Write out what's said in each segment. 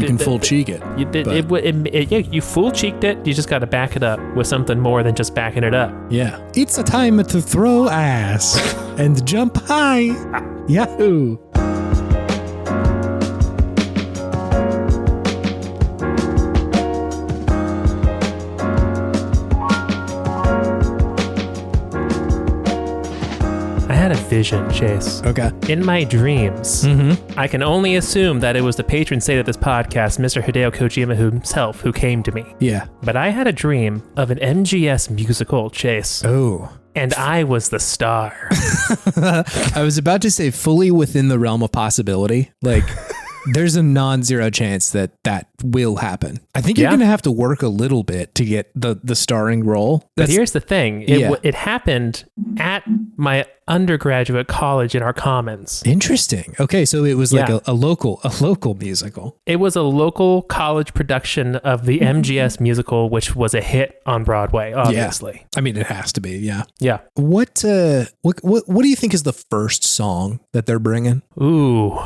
you can full cheek it. You full cheeked it. You just got to back it up with something more than just backing it up. Yeah. It's a time to throw ass and jump high. Yahoo! I had a vision, Chase. Okay. In my dreams, I can only assume that it was the patron saint of this podcast, Mr. Hideo Kojima himself, who came to me. Yeah. But I had a dream of an MGS musical, Chase. Oh. And I was the star. I was about to say fully within the realm of possibility. Like, there's a non-zero chance that will happen. I think you're going to have to work a little bit to get the starring role. But here's the thing. It happened at my undergraduate college in our commons. Interesting. Okay, so it was like a local musical. It was a local college production of the MGS musical, which was a hit on Broadway, obviously. Yeah. I mean, it has to be, yeah. Yeah. What do you think is the first song that they're bringing? Ooh.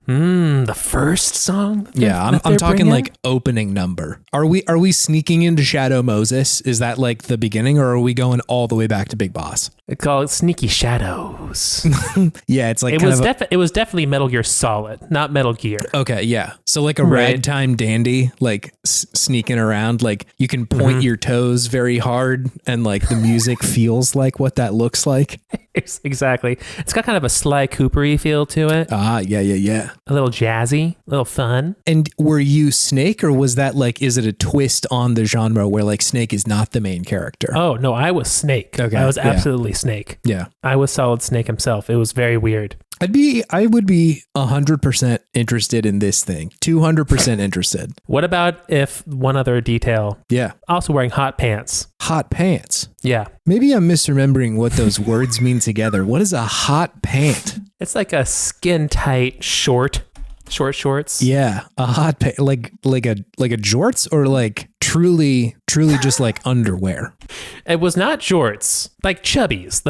The first song? Yeah, I'm talking like opening number. Are we sneaking into Shadow Moses? Is that like the beginning, or are we going all the way back to Big Boss? They call it Sneaky Shadows. Yeah, it's like it was definitely Metal Gear Solid, not Metal Gear. Okay, yeah. So like a ragtime dandy, like sneaking around, like you can point your toes very hard, and like the music feels like what that looks like. Exactly. It's got kind of a Sly Cooper-y feel to it. Yeah. A little jazzy, a little fun. And were you Snake, or was that like, is it a twist on the genre where like Snake is not the main character? Oh, no, I was Snake. Okay. I was absolutely Snake. Yeah. I was Solid Snake himself. It was very weird. I would be 100% interested in this thing. 200% interested. What about if one other detail? Yeah. Also wearing hot pants. Hot pants? Yeah. Maybe I'm misremembering what those words mean together. What is a hot pant? It's like a skin tight short shorts. Yeah. A hot pant, like a jorts, or like truly just like underwear. It was not jorts, like chubbies.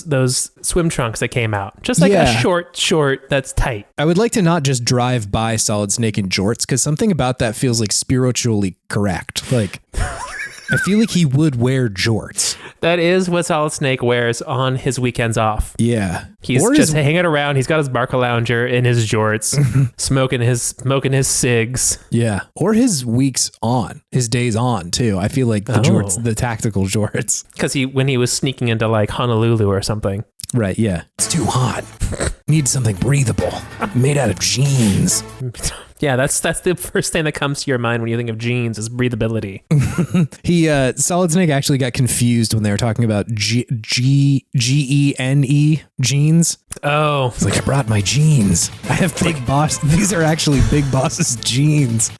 Those swim trunks that came out, just like a short that's tight. I would like to not just drive by Solid Snake in jorts, because something about that feels like spiritually correct. Like, I feel like he would wear jorts. That is what Solid Snake wears on his weekends off. Yeah. He's just hanging around. He's got his Barca Lounger in his jorts, smoking his cigs. Yeah. Or his weeks on, his days on too. I feel like the jorts, the tactical jorts. Because when he was sneaking into like Honolulu or something. Right. Yeah. It's too hot. Need something breathable, made out of jeans. Yeah, that's the first thing that comes to your mind when you think of jeans is breathability. Solid Snake actually got confused when they were talking about Gene jeans. Oh, it's like, I brought my jeans. I have Big Boss. These are actually Big Boss's jeans.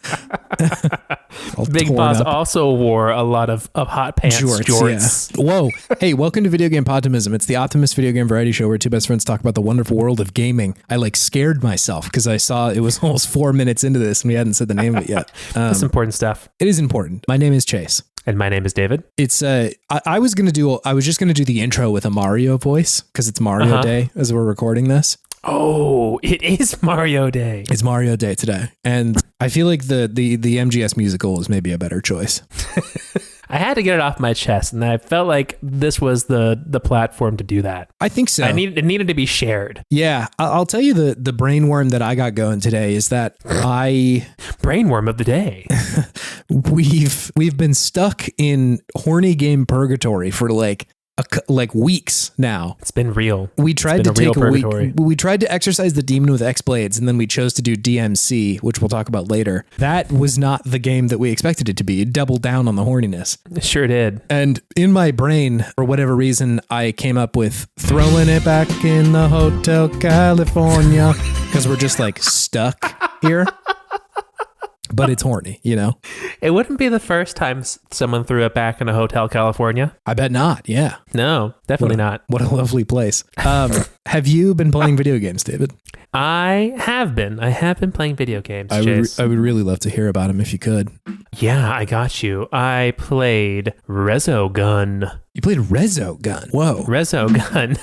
Big Boss also wore a lot of hot pants jorts. Yeah. Whoa. Hey, welcome to Video Game Podtimism. It's the Optimist video game variety show where two best friends talk about the wonderful world of gaming. I like scared myself because I saw it was almost 4 minutes into this and we hadn't said the name of it yet. That's important stuff. It is important. My name is Chase. And my name is David. It's I was just gonna do the intro with a Mario voice because it's Mario Day as we're recording this. Oh, it is Mario Day. It's Mario Day today, and I feel like the MGS musical is maybe a better choice. I had to get it off my chest, and I felt like this was the platform to do that. I think so. It needed to be shared. Yeah, I'll tell you the brainworm that I got going today is that brainworm of the day. We've been stuck in horny game purgatory for like weeks now. It's been real. We tried to take a week. We tried to exercise the demon with X blades, and then we chose to do DMC, which we'll talk about later. That was not the game that we expected it to be. It doubled down on the horniness. It sure did. And in my brain, for whatever reason, I came up with throwing it back in the Hotel California because we're just like stuck here. But it's horny, you know? It wouldn't be the first time someone threw it back in a Hotel California. I bet not, yeah. No, definitely not. What a lovely place. Have you been playing video games, David? I have been playing video games, I would really love to hear about them if you could. Yeah, I got you. I played Resogun. You played Resogun. Whoa. Resogun.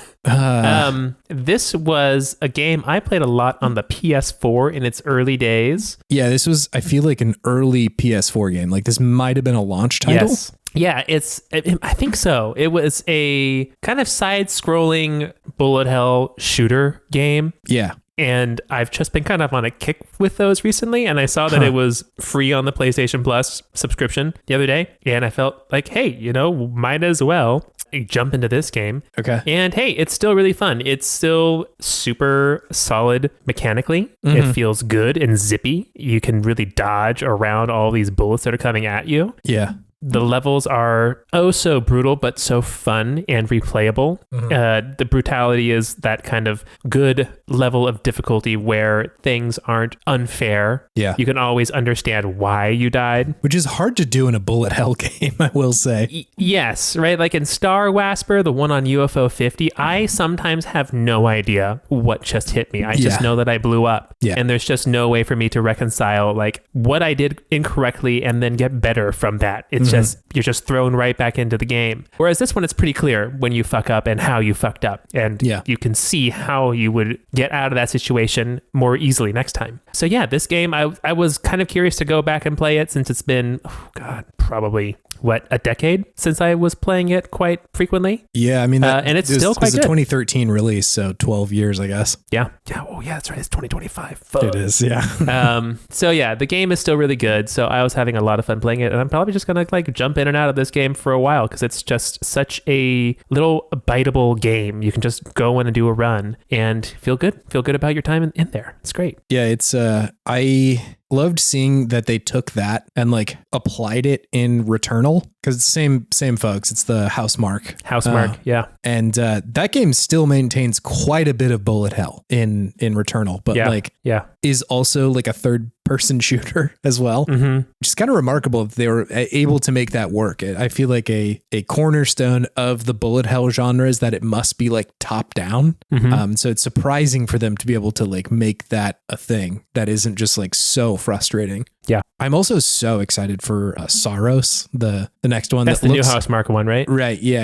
This was a game I played a lot on the PS4 in its early days. Yeah, this was, I feel like, an early PS4 game. Like, this might have been a launch title. Yes. Yeah, I think so. It was a kind of side-scrolling bullet hell shooter game. Yeah. And I've just been kind of on a kick with those recently. And I saw that it was free on the PlayStation Plus subscription the other day. And I felt like, hey, might as well jump into this game. Okay. And hey, it's still really fun. It's still super solid mechanically. It feels good and zippy. You can really dodge around all these bullets that are coming at you. Yeah. The levels are so brutal, but so fun and replayable. The brutality is that kind of good level of difficulty where things aren't unfair. Yeah. You can always understand why you died. Which is hard to do in a bullet hell game, I will say. Yes, right? Like in Star Wasper, the one on UFO 50, I sometimes have no idea what just hit me. I just know that I blew up. Yeah. And there's just no way for me to reconcile like what I did incorrectly and then get better from that. It's just, you're just thrown right back into the game. Whereas this one, it's pretty clear when you fuck up and how you fucked up. And you can see how you would get out of that situation more easily next time. So yeah, this game, I was kind of curious to go back and play it since it's been, probably a decade since I was playing it quite frequently. Yeah, I mean, and it's still quite good. It's a 2013 release, so 12 years, I guess. Yeah. Oh yeah, that's right. It's 2025. Fuck. It is, yeah. So yeah, the game is still really good. So I was having a lot of fun playing it, and I'm probably just gonna like jump in and out of this game for a while because it's just such a little biteable game. You can just go in and do a run and feel good about your time in there. It's great. Yeah, it's I loved seeing that they took that and like applied it in Returnal because it's the same folks. It's the Housemarque. Yeah. And that game still maintains quite a bit of bullet hell in Returnal, but is also like a third person shooter as well, which is kind of remarkable that they were able to make that work. I feel like a cornerstone of the bullet hell genre is that it must be like top down. So it's surprising for them to be able to like make that a thing that isn't just like so frustrating. Yeah. I'm also so excited for Saros, the next one. That's the new Housemarque one, right? Right. Yeah.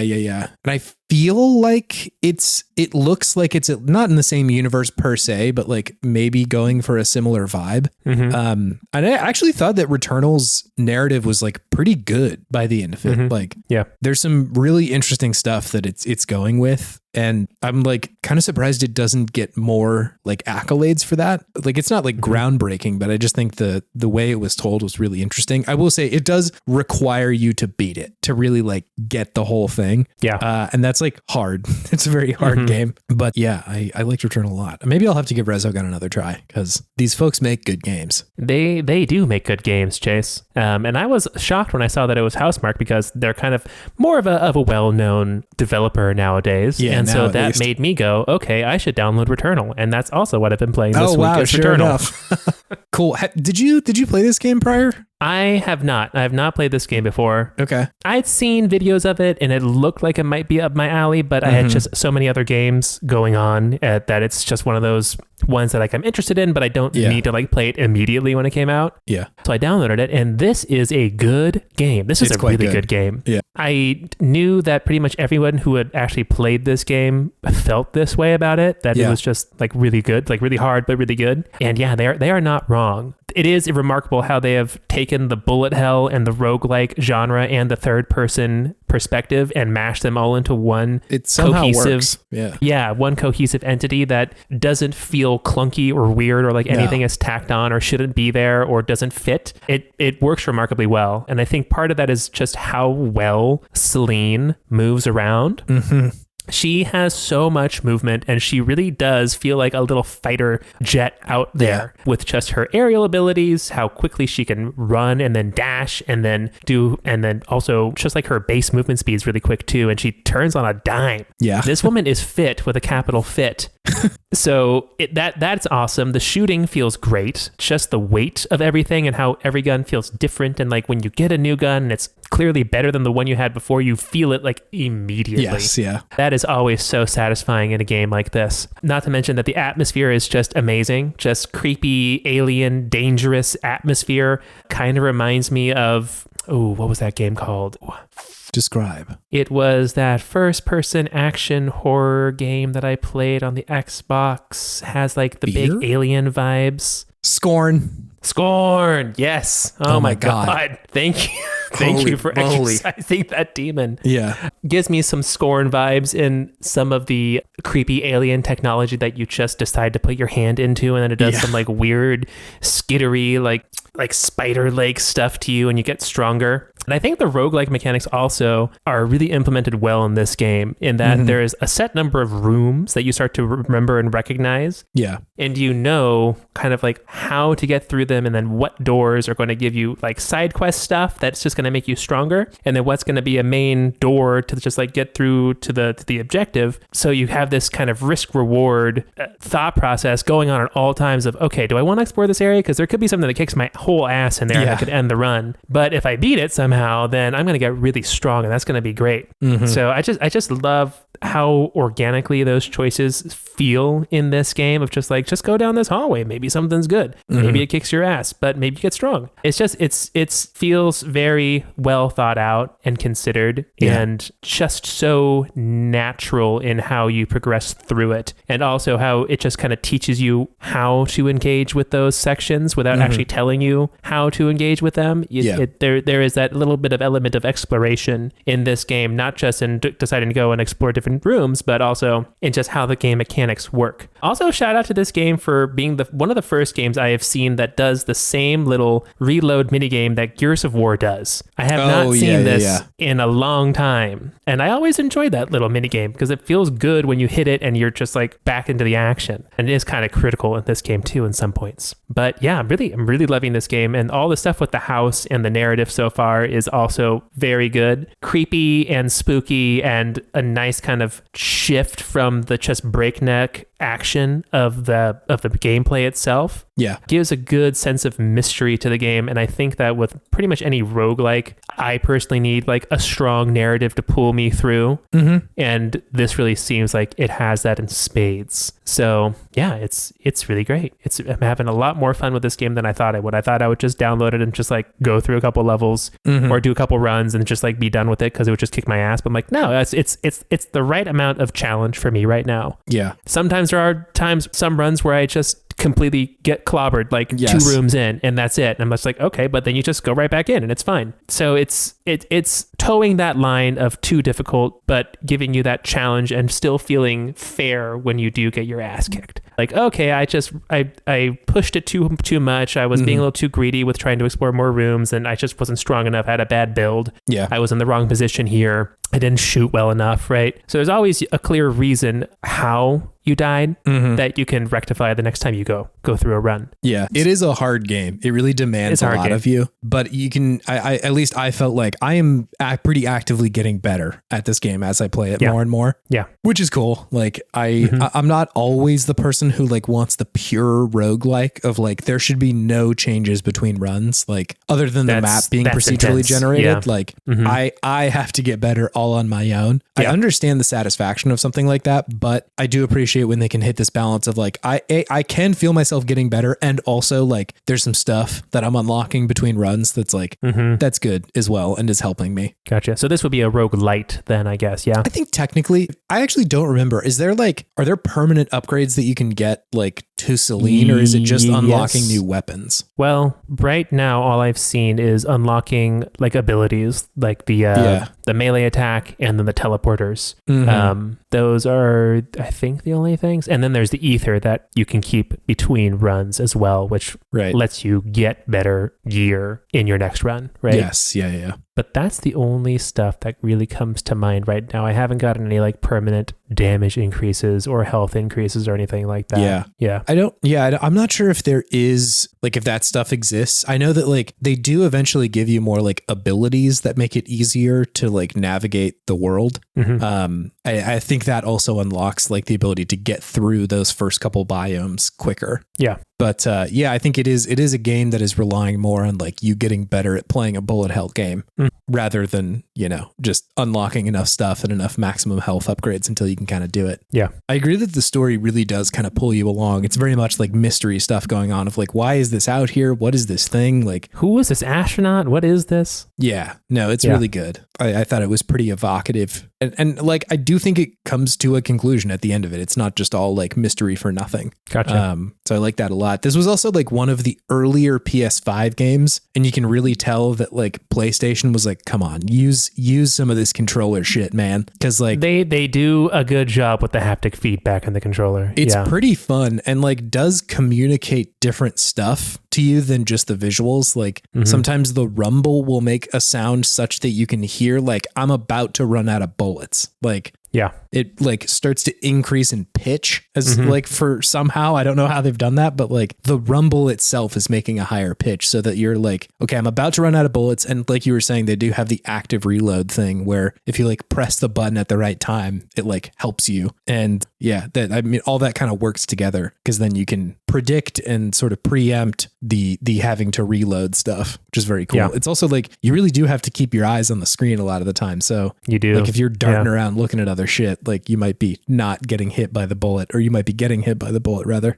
And I feel like it looks like it's not in the same universe per se, but like maybe going for a similar vibe. And I actually thought that Returnal's narrative was like pretty good by the end of it. Like, there's some really interesting stuff that it's going with. And I'm like kind of surprised it doesn't get more like accolades for that. Like it's not like groundbreaking, but I just think the way it was told was really interesting. I will say it does require you to beat it to really like get the whole thing. Yeah. And that's like hard. It's a very hard game. But yeah, I liked Returnal a lot. Maybe I'll have to give Resogun another try because these folks make good games. They do make good games, Chase. And I was shocked when I saw that it was Housemarque because they're kind of more of a well-known developer nowadays. Yeah. And so that made me go, okay, I should download Returnal. And that's also what I've been playing this week. Is sure Returnal. Enough. Cool. Did you play this game prior? I have not. I have not played this game before. Okay. I'd seen videos of it and it looked like it might be up my alley, but I had just so many other games going on that it's just one of those ones that like I'm interested in, but I don't need to like play it immediately when it came out. Yeah. So I downloaded it and this is a good game. This is a really good game. Yeah. I knew that pretty much everyone who had actually played this game felt this way about it, that it was just like really good, like really hard, but really good. And yeah, they are not wrong. It is remarkable how they have taken the bullet hell and the roguelike genre and the third person perspective and mashed them all into one cohesive, one cohesive entity that doesn't feel clunky or weird or like anything is tacked on or shouldn't be there or doesn't fit. It works remarkably well. And I think part of that is just how well Celine moves around. She has so much movement and she really does feel like a little fighter jet out there with just her aerial abilities, how quickly she can run and then dash and then also just like her base movement speed is really quick too. And she turns on a dime. Yeah. This woman is fit with a capital fit. So that's awesome. The shooting feels great. Just the weight of everything and how every gun feels different. And like when you get a new gun and it's clearly better than the one you had before, you feel it like immediately. Yes, yeah. That is always so satisfying in a game like this. Not to mention that the atmosphere is just amazing. Just creepy, alien, dangerous atmosphere. Kind of reminds me of what was that game called? Describe. It was that first-person action horror game that I played on the Xbox. Has like the big alien vibes. Scorn. Yes. Oh my God. Thank you. Thank you for exercising that demon. Yeah. Gives me some Scorn vibes in some of the creepy alien technology that you just decide to put your hand into, and then it does some like weird skittery like spider leg stuff to you, and you get stronger. And I think the roguelike mechanics also are really implemented well in this game, in that there is a set number of rooms that you start to remember and recognize. Yeah. And you know kind of like how to get through them, and then what doors are going to give you like side quest stuff that's just going to make you stronger, and then what's going to be a main door to just like get through to the objective. So you have this kind of risk reward thought process going on at all times of, okay, do I want to explore this area? Because there could be something that kicks my whole ass in there and I could end the run. But if I beat it somehow, then I'm going to get really strong, and that's going to be great. So I just love how organically those choices feel in this game of just go down this hallway. Maybe something's good. Maybe it kicks your ass, but maybe you get strong. It's just, it feels very well thought out and considered, and just so natural in how you progress through it. And also how it just kind of teaches you how to engage with those sections without actually telling you how to engage with them. There is that little bit of element of exploration in this game, not just in deciding to go and explore different rooms, but also in just how the game mechanics work. Also, shout out to this game for being one of the first games I have seen that does the same little reload minigame that Gears of War does. I have not seen this in a long time, and I always enjoy that little minigame because it feels good when you hit it and you're just like back into the action, and it is kind of critical in this game too in some points. But yeah, I'm really loving this game, and all the stuff with the house and the narrative so far is also very good. Creepy and spooky, and a nice kind of shift from the just breakneck action of the gameplay itself. Yeah. Gives a good sense of mystery to the game, and I think that with pretty much any roguelike, I personally need like a strong narrative to pull me through, and this really seems like it has that in spades. So yeah, it's really great. I'm having a lot more fun with this game than I thought I would. I thought I would just download it and just like go through a couple levels or do a couple runs and just like be done with it because it would just kick my ass. But I'm like, no, it's the right amount of challenge for me right now. Yeah. Sometimes there are some runs where I just completely get clobbered like 2 rooms in, and that's it. And I'm just like, okay, but then you just go right back in and it's fine. So it's towing that line of too difficult, but giving you that challenge and still feeling fair when you do get your ass kicked. Like, okay, I pushed it too much. I was being a little too greedy with trying to explore more rooms, and I just wasn't strong enough. I had a bad build. Yeah. I was in the wrong position here. I didn't shoot well enough, right? So there's always a clear reason how you died that you can rectify the next time you go through a run. Yeah, it is a hard game. It really demands a lot of you, but you can, I at least I felt like I am pretty actively getting better at this game as I play it more and more. Yeah. Which is cool. Like I'm not always the person who like wants the pure roguelike of like, there should be no changes between runs, like other than the map being procedurally generated. Yeah. Like I have to get better all on my own. I understand the satisfaction of something like that, but I do appreciate when they can hit this balance of like, I can feel myself getting better, and also like there's some stuff that I'm unlocking between runs that's like that's good as well and is helping me. Gotcha. So this would be a roguelite then, I guess. Yeah. I think technically, I actually don't remember. Are there permanent upgrades that you can get like to Celine, or is it just unlocking new weapons? Well, right now all I've seen is unlocking like abilities, like the melee attack and then the teleporters. Those are, I think, the only things. And then there's the ether that you can keep between runs as well, which lets you get better gear in your next run, right? Yes. Yeah. But that's the only stuff that really comes to mind right now. I haven't gotten any like permanent damage increases or health increases or anything like that. Yeah. I'm not sure if there is, like, if that stuff exists. I know that like they do eventually give you more like abilities that make it easier to like navigate the world. I think that also unlocks like the ability to get through those first couple biomes quicker. Yeah. But I think it is a game that is relying more on like you getting better at playing a bullet hell game. rather than, just unlocking enough stuff and enough maximum health upgrades until you can kind of do it. Yeah. I agree that the story really does kind of pull you along. It's very much like mystery stuff going on of like, why is this out here? What is this thing? Like, who is this astronaut? What is this? Yeah, no, it's really good. I thought it was pretty evocative. And like, I do think it comes to a conclusion at the end of it. It's not just all like mystery for nothing. Gotcha. So I like that a lot. This was also like one of the earlier PS5 games. And you can really tell that like PlayStation was like, come on, use some of this controller shit, man. Cause like they do a good job with the haptic feedback in the controller. It's pretty fun and like does communicate different stuff to you than just the visuals. Like sometimes the rumble will make a sound such that you can hear like, I'm about to run out of bullets. Like, it like starts to increase in pitch as like for somehow, I don't know how they've done that, but like the rumble itself is making a higher pitch so that you're like, okay, I'm about to run out of bullets. And like you were saying, they do have the active reload thing where if you like press the button at the right time, it like helps you. And all that kind of works together because then you can predict and sort of preempt the having to reload stuff, which is very cool. Yeah. It's also like, you really do have to keep your eyes on the screen a lot of the time. So you do. Like if you're darting around looking at other shit, like you might be not getting hit by the bullet, or you might be getting hit by the bullet rather.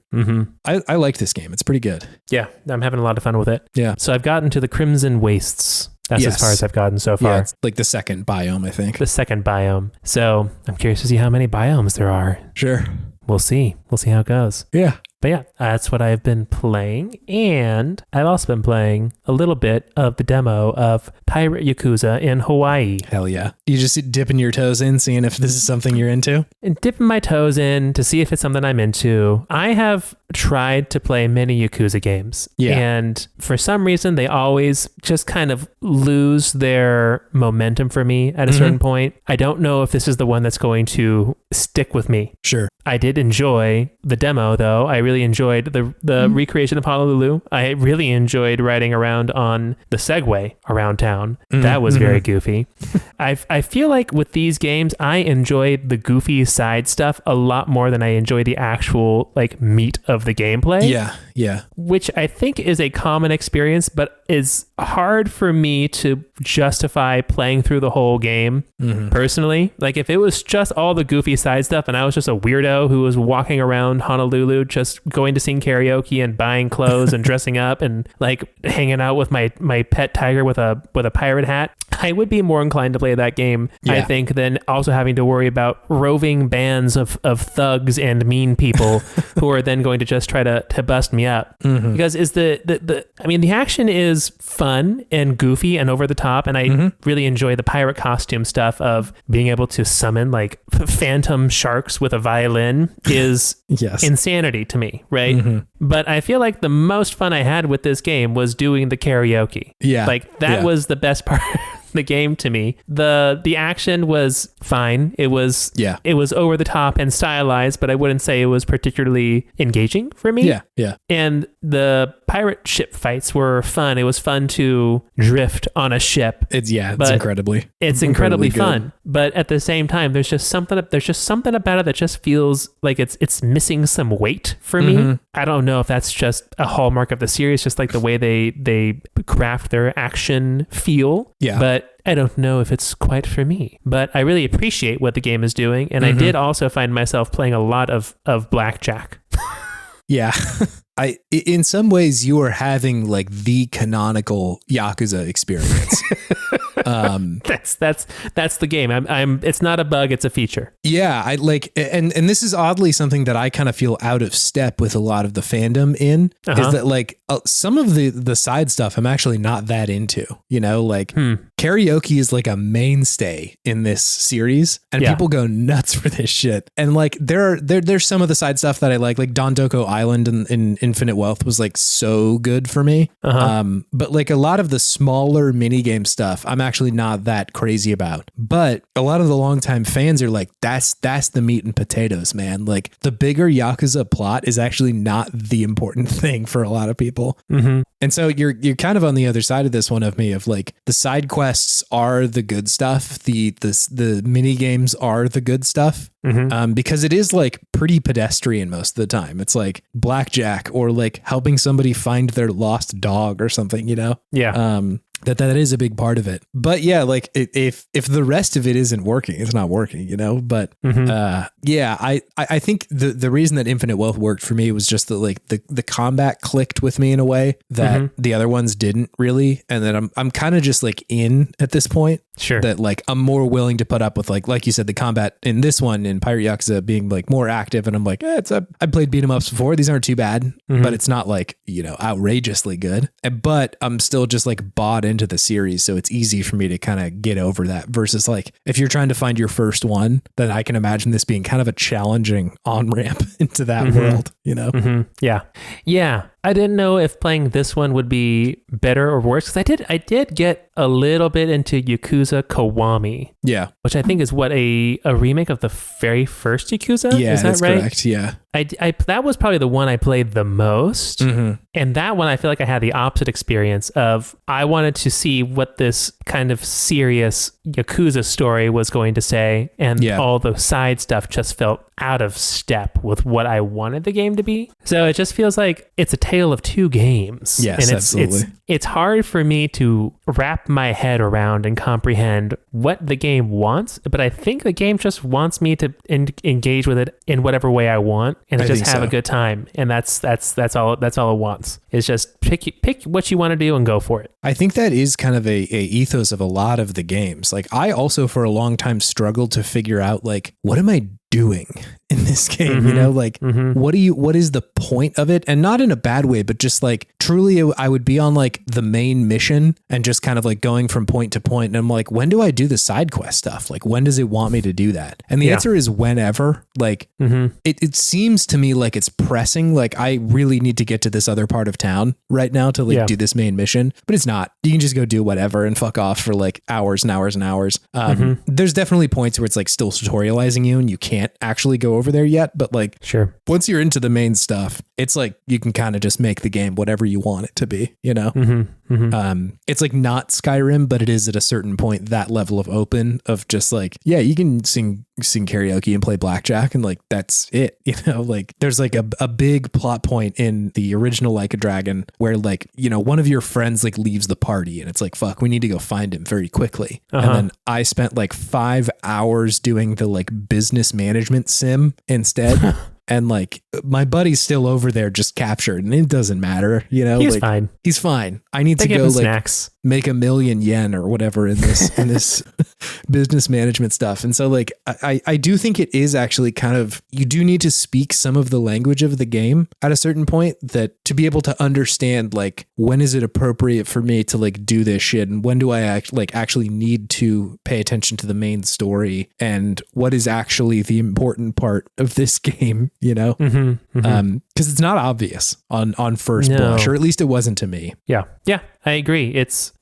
I like this game. It's pretty good. Yeah, I'm having a lot of fun with it. Yeah. So I've gotten to the Crimson Wastes. That's as far as I've gotten so far. Yeah, it's like the second biome, I think. The second biome. So I'm curious to see how many biomes there are. Sure. We'll see. We'll see how it goes. Yeah. But yeah, that's what I've been playing. And I've also been playing a little bit of the demo of Pirate Yakuza in Hawaii. Hell yeah. You just dipping your toes in, seeing if this is something you're into? And dipping my toes in to see if it's something I'm into. I have tried to play many Yakuza games. Yeah. And for some reason, they always just kind of lose their momentum for me at a certain point. I don't know if this is the one that's going to stick with me. Sure. I did enjoy the demo, though. I really enjoyed the recreation of Honolulu. I really enjoyed riding around on the Segway around town. That was very goofy. I feel like with these games, I enjoyed the goofy side stuff a lot more than I enjoy the actual like meat of the gameplay. Yeah. Which I think is a common experience, but is hard for me to justify playing through the whole game personally. Like if it was just all the goofy side stuff and I was just a weirdo who was walking around Honolulu just going to sing karaoke and buying clothes and dressing up and like hanging out with my pet tiger with a pirate hat, I would be more inclined to play that game, I think, than also having to worry about roving bands of thugs and mean people who are then going to just try to bust me up. Because the action is fun and goofy and over the top, and I really enjoy the pirate costume stuff of being able to summon like phantom sharks with a violin is insanity to me, right? But I feel like the most fun I had with this game was doing the karaoke. Yeah. Like that was the best part of the game to me. The action was fine. It was over the top and stylized, but I wouldn't say it was particularly engaging for me. Yeah. And the pirate ship fights were fun. It was fun to drift on a ship. It's incredibly fun. But at the same time, there's just something about it that just feels like it's missing some weight for me. I don't know if that's just a hallmark of the series, just like the way they craft their action feel. Yeah. But I don't know if it's quite for me. But I really appreciate what the game is doing. And I did also find myself playing a lot of blackjack. Yeah. In some ways, you are having like the canonical Yakuza experience. That's the game. It's not a bug, it's a feature. Yeah, I like, and this is oddly something that I kind of feel out of step with a lot of the fandom in, is that like some of the side stuff I'm actually not that into, like karaoke is like a mainstay in this series and people go nuts for this shit. And like there's some of the side stuff that I like Dondoko Island in Infinite Wealth was like so good for me. But like a lot of the smaller mini game stuff, I'm actually not that crazy about. But a lot of the longtime fans are like, that's the meat and potatoes, man. Like the bigger Yakuza plot is actually not the important thing for a lot of people. And so you're kind of on the other side of this one of me of like the side quests are the good stuff. The mini games are the good stuff. Because it is like pretty pedestrian most of the time. It's like blackjack or like helping somebody find their lost dog or something, Yeah. that is a big part of it. But yeah, like if the rest of it isn't working, it's not working, you know? But yeah, I think the reason that Infinite Wealth worked for me was just that like the combat clicked with me in a way that the other ones didn't really. And then I'm kind of just like in at this point. Sure. That like I'm more willing to put up with like you said, the combat in this one in Pirate Yakuza being like more active, and I'm like, I played beat 'em ups before. These aren't too bad, but it's not like, you know, outrageously good. But I'm still just like bought into the series, so it's easy for me to kind of get over that. Versus like if you're trying to find your first one, then I can imagine this being kind of a challenging on ramp into that world, you know? Yeah. I didn't know if playing this one would be better or worse, because I did get a little bit into Yakuza Kiwami. Yeah. Which I think is what a remake of the very first Yakuza? Yeah, is that that's right? correct. Yeah. I that was probably the one I played the most. And that one I feel like I had the opposite experience of I wanted to see what this kind of serious Yakuza story was going to say, and all the side stuff just felt out of step with what I wanted the game to be. So it just feels like it's a tale of two games. Yes, and absolutely. It's hard for me to wrap my head around and comprehend what the game wants, but I think the game just wants me to engage with it in whatever way I want, and just have a good time. And that's all it wants. Is just pick what you want to do and go for it. I think that is kind of a ethos of a lot of the games. Like I also for a long time struggled to figure out like, what am I doing in this game? You know, like what is the point of it? And not in a bad way, but just like truly I would be on like the main mission and just kind of like going from point to point. And I'm like, when do I do the side quest stuff? Like when does it want me to do that? And the answer is whenever. Like it seems to me like it's pressing. Like I really need to get to this other part of town right now to like do this main mission, but it's not. You can just go do whatever and fuck off for like hours and hours and hours. There's definitely points where it's like still tutorializing you and you can't actually go over there yet, but like once you're into the main stuff, it's like you can kind of just make the game whatever you want it to be, you know? It's like not Skyrim, but it is at a certain point that level of open of just like, yeah, you can sing karaoke and play blackjack and like that's it, you know? Like there's like a big plot point in the original Like a Dragon where like, you know, one of your friends like leaves the party and it's like, fuck, we need to go find him very quickly. And then I spent like 5 hours doing the like business management sim instead. And like my buddy's still over there just captured and it doesn't matter, you know, he's like, fine. He's fine. I need to go like snacks. Make 1 million yen or whatever in this business management stuff. And so like, I do think it is actually kind of, you do need to speak some of the language of the game at a certain point that to be able to understand, like, when is it appropriate for me to like do this shit? And when do I actually need to pay attention to the main story and what is actually the important part of this game, you know? Cause it's not obvious on first blush, or at least it wasn't to me. Yeah. I agree.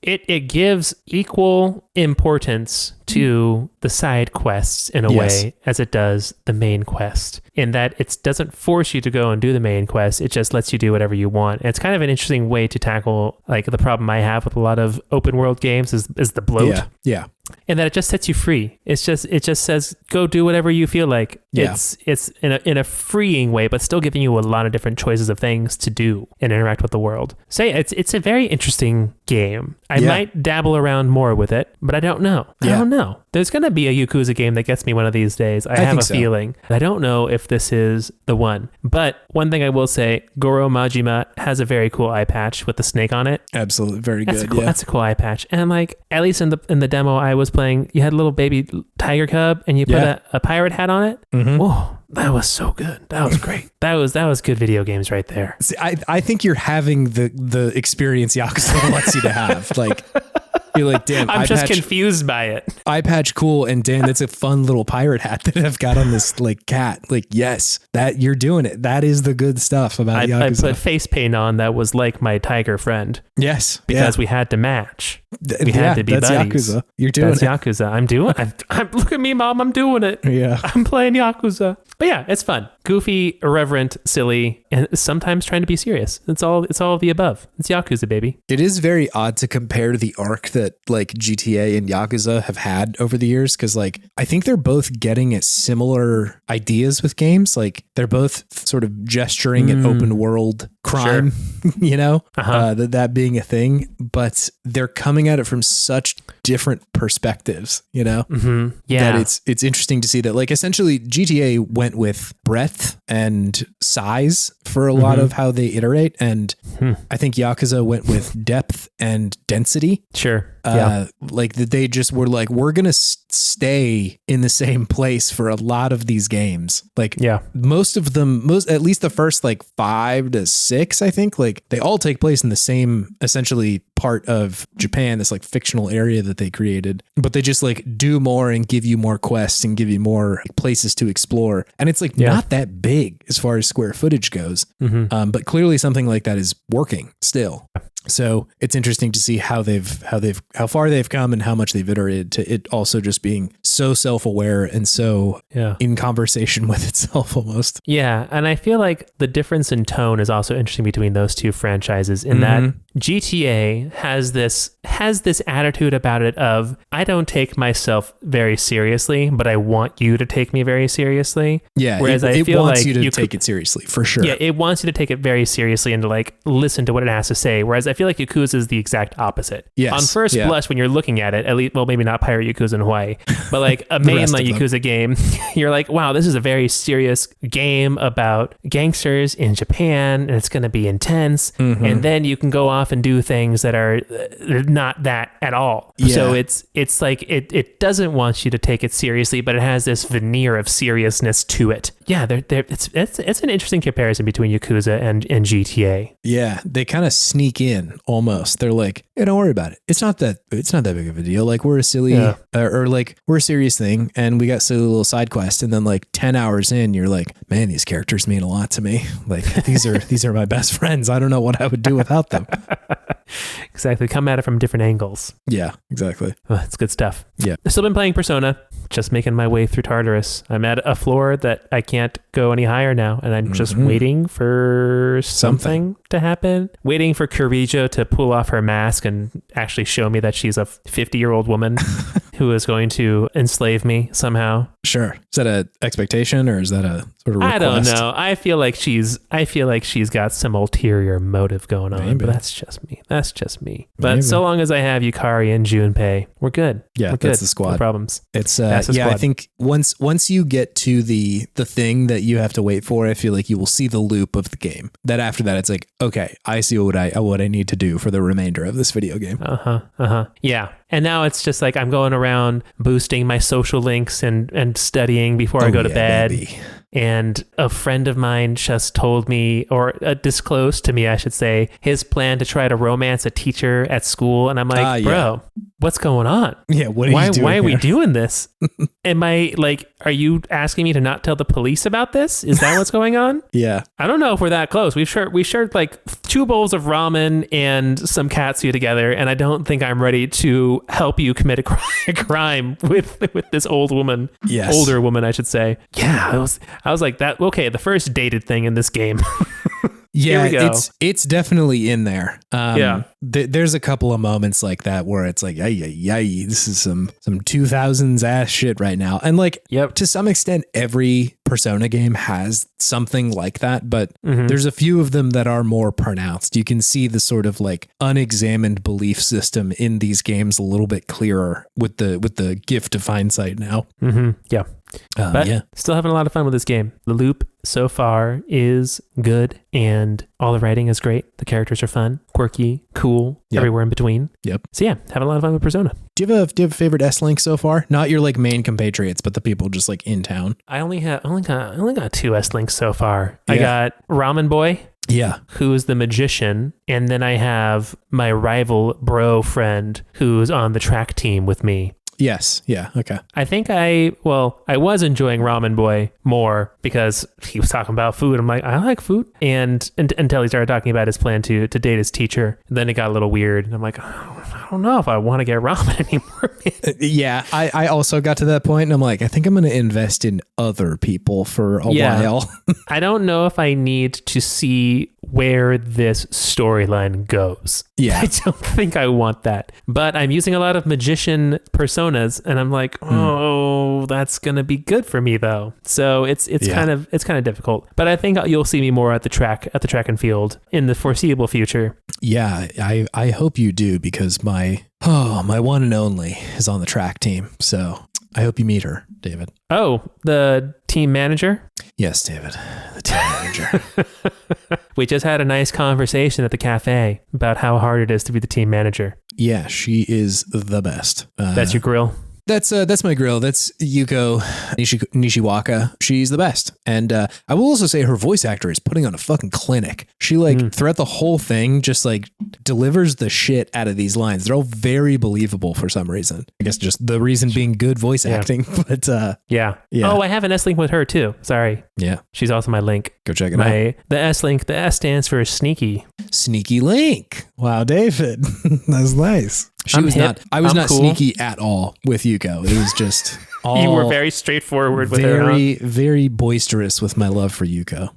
It gives equal importance to the side quests in a way as it does the main quest, in that it doesn't force you to go and do the main quest. It just lets you do whatever you want. And it's kind of an interesting way to tackle like the problem I have with a lot of open world games is the bloat. Yeah. And that it just sets you free. It just says, go do whatever you feel like. Yeah. It's in a freeing way, but still giving you a lot of different choices of things to do and interact with the world. So it's a very interesting game. I might dabble around more with it, but I don't know. I don't know. There's going to be a Yakuza game that gets me one of these days. I have a feeling. I don't know if this is the one. But one thing I will say, Goro Majima has a very cool eye patch with the snake on it. Absolutely. Very good. That's a cool eye patch. And like, at least in the demo I was playing, you had a little baby tiger cub and you put a pirate hat on it. Whoa. That was so good. That was great. That was good video games right there. See, I think you're having the experience Yakuza wants you to have. Like, you're like, damn, I'm just confused by it. Eye patch, cool, and damn, that's a fun little pirate hat that I've got on this like cat. Like, yes, that you're doing it. That is the good stuff about Yakuza. I put face paint on that was like my tiger friend. Yes, because we had to match. We had to be that's buddies. Yakuza. You're doing that's Yakuza. I'm doing it. Look at me, Mom. I'm doing it. Yeah. I'm playing Yakuza. But yeah, it's fun. Goofy, irreverent, silly, and sometimes trying to be serious. It's all of the above. It's Yakuza, baby. It is very odd to compare the arc that like GTA and Yakuza have had over the years, because like I think they're both getting at similar ideas with games. Like they're both sort of gesturing at open world crime, that being a thing, but they're coming at it from such different perspectives, Mm-hmm. Yeah. that it's interesting to see that, like, essentially GTA went with breadth and size for a lot of how they iterate. And I think Yakuza went with depth and density. Sure. Like they just were like, we're going to stay in the same place for a lot of these games. Like most of them, at least the first like 5 to 6, I think, like they all take place in the same essentially part of Japan, this like fictional area that they created, but they just like do more and give you more quests and give you more places to explore. And it's like not that big as far as square footage goes. But clearly something like that is working still. So it's interesting to see how far they've come and how much they've iterated to it also just being so self-aware and so in conversation with itself almost. Yeah. And I feel like the difference in tone is also interesting between those two franchises in that GTA has this attitude about it of, I don't take myself very seriously, but I want you to take me very seriously. Yeah. Whereas it I feel wants like you to take it seriously for sure. Yeah. It wants you to take it very seriously and to like listen to what it has to say. Whereas I feel like Yakuza is the exact opposite. Yes. On first blush, when you're looking at it, at least, well, maybe not Pirate Yakuza in Hawaii, but like a mainline Yakuza game, you're like, wow, this is a very serious game about gangsters in Japan, and it's going to be intense. And then you can go off and do things that are not that at all. Yeah. So it's like it doesn't want you to take it seriously, but it has this veneer of seriousness to it. Yeah, it's an interesting comparison between Yakuza and GTA. Yeah, they kind of sneak in almost. They're like, hey, don't worry about it. It's not that big of a deal. Like we're a silly or like we're a serious thing, and we got silly little side quest, and then like 10 hours in, you're like, man, these characters mean a lot to me. Like these are my best friends. I don't know what I would do without them. Exactly. Come at it from different angles. Yeah, exactly. Oh, it's good stuff. Yeah. I've still been playing Persona, just making my way through Tartarus. I'm at a floor that I can't go any higher now, and I'm just waiting for something to happen. Waiting for Kirijo to pull off her mask and actually show me that she's a 50-year-old woman who is going to enslave me somehow. Sure. Is that an expectation, or is that a sort of request? I don't know. I feel like she's got some ulterior motive going on. Maybe. But that's just me. But maybe. So long as I have Yukari and Junpei, we're good. Yeah, we're that's good. the squad. No problems. It's I think once you get to the thing that you have to wait for, I feel like you will see the loop of the game. That after that, it's like, okay, I see what I need to do for the remainder of this video game. Yeah. And now it's just like I'm going around boosting my social links and studying before I go to bed. Baby. And a friend of mine just told me, or disclosed to me, I should say, his plan to try to romance a teacher at school. And I'm like, bro, what's going on? Yeah, what are you doing? Why are we doing this? Am I like, are you asking me to not tell the police about this? Is that what's going on? Yeah. I don't know if we're that close. We shared like 2 bowls of ramen and some katsu together, and I don't think I'm ready to help you commit a crime with this older woman, I should say. Yeah, I was like that. Okay, the first dated thing in this game. Yeah, it's definitely in there. There's a couple of moments like that where it's like, this is some 2000s ass shit right now. And like, to some extent, every Persona game has something like that, but there's a few of them that are more pronounced. You can see the sort of like unexamined belief system in these games a little bit clearer with the gift of hindsight now. Yeah. But still having a lot of fun with this game. The loop so far is good, and all the writing is great. The characters are fun, quirky, cool, everywhere in between. Yep. So yeah, having a lot of fun with Persona. Do you have a favorite S-Link so far? Not your like main compatriots, but the people just like in town. I only got 2 S-Links so far. Yeah. I got Ramen Boy. Yeah. Who is the magician. And then I have my rival bro friend who's on the track team with me. Yes. Yeah. Okay. I think I was enjoying Ramen Boy more because he was talking about food. I'm like, I like food. And until he started talking about his plan to date his teacher. And then it got a little weird. And I'm like, I don't know if I want to get ramen anymore. Yeah. I also got to that point and I'm like, I think I'm going to invest in other people for a while. I don't know if I need to see where this storyline goes. Yeah. I don't think I want that. But I'm using a lot of magician personas, and I'm like, oh, that's gonna be good for me though. So it's kind of difficult. But I think you'll see me more at the track and field in the foreseeable future. Yeah, I hope you do, because my one and only is on the track team. So I hope you meet her, David. Oh, the team manager? Yes, David, the team manager. We just had a nice conversation at the cafe about how hard it is to be the team manager. Yeah, she is the best. That's your grill? That's my grill. That's Yuko Nishiwaka. She's the best. And I will also say her voice actor is putting on a fucking clinic. She throughout the whole thing just delivers the shit out of these lines. They're all very believable for some reason. I guess just the reason being good voice acting. But yeah. Oh, I have an S link with her too. Sorry. Yeah. She's also my link. Go check it out. The S link. The S stands for sneaky. Sneaky link. Wow, David. That's nice. I was not cool. Sneaky at all with Yuko. It was just all you were very straightforward with her. Very, very boisterous with my love for Yuko.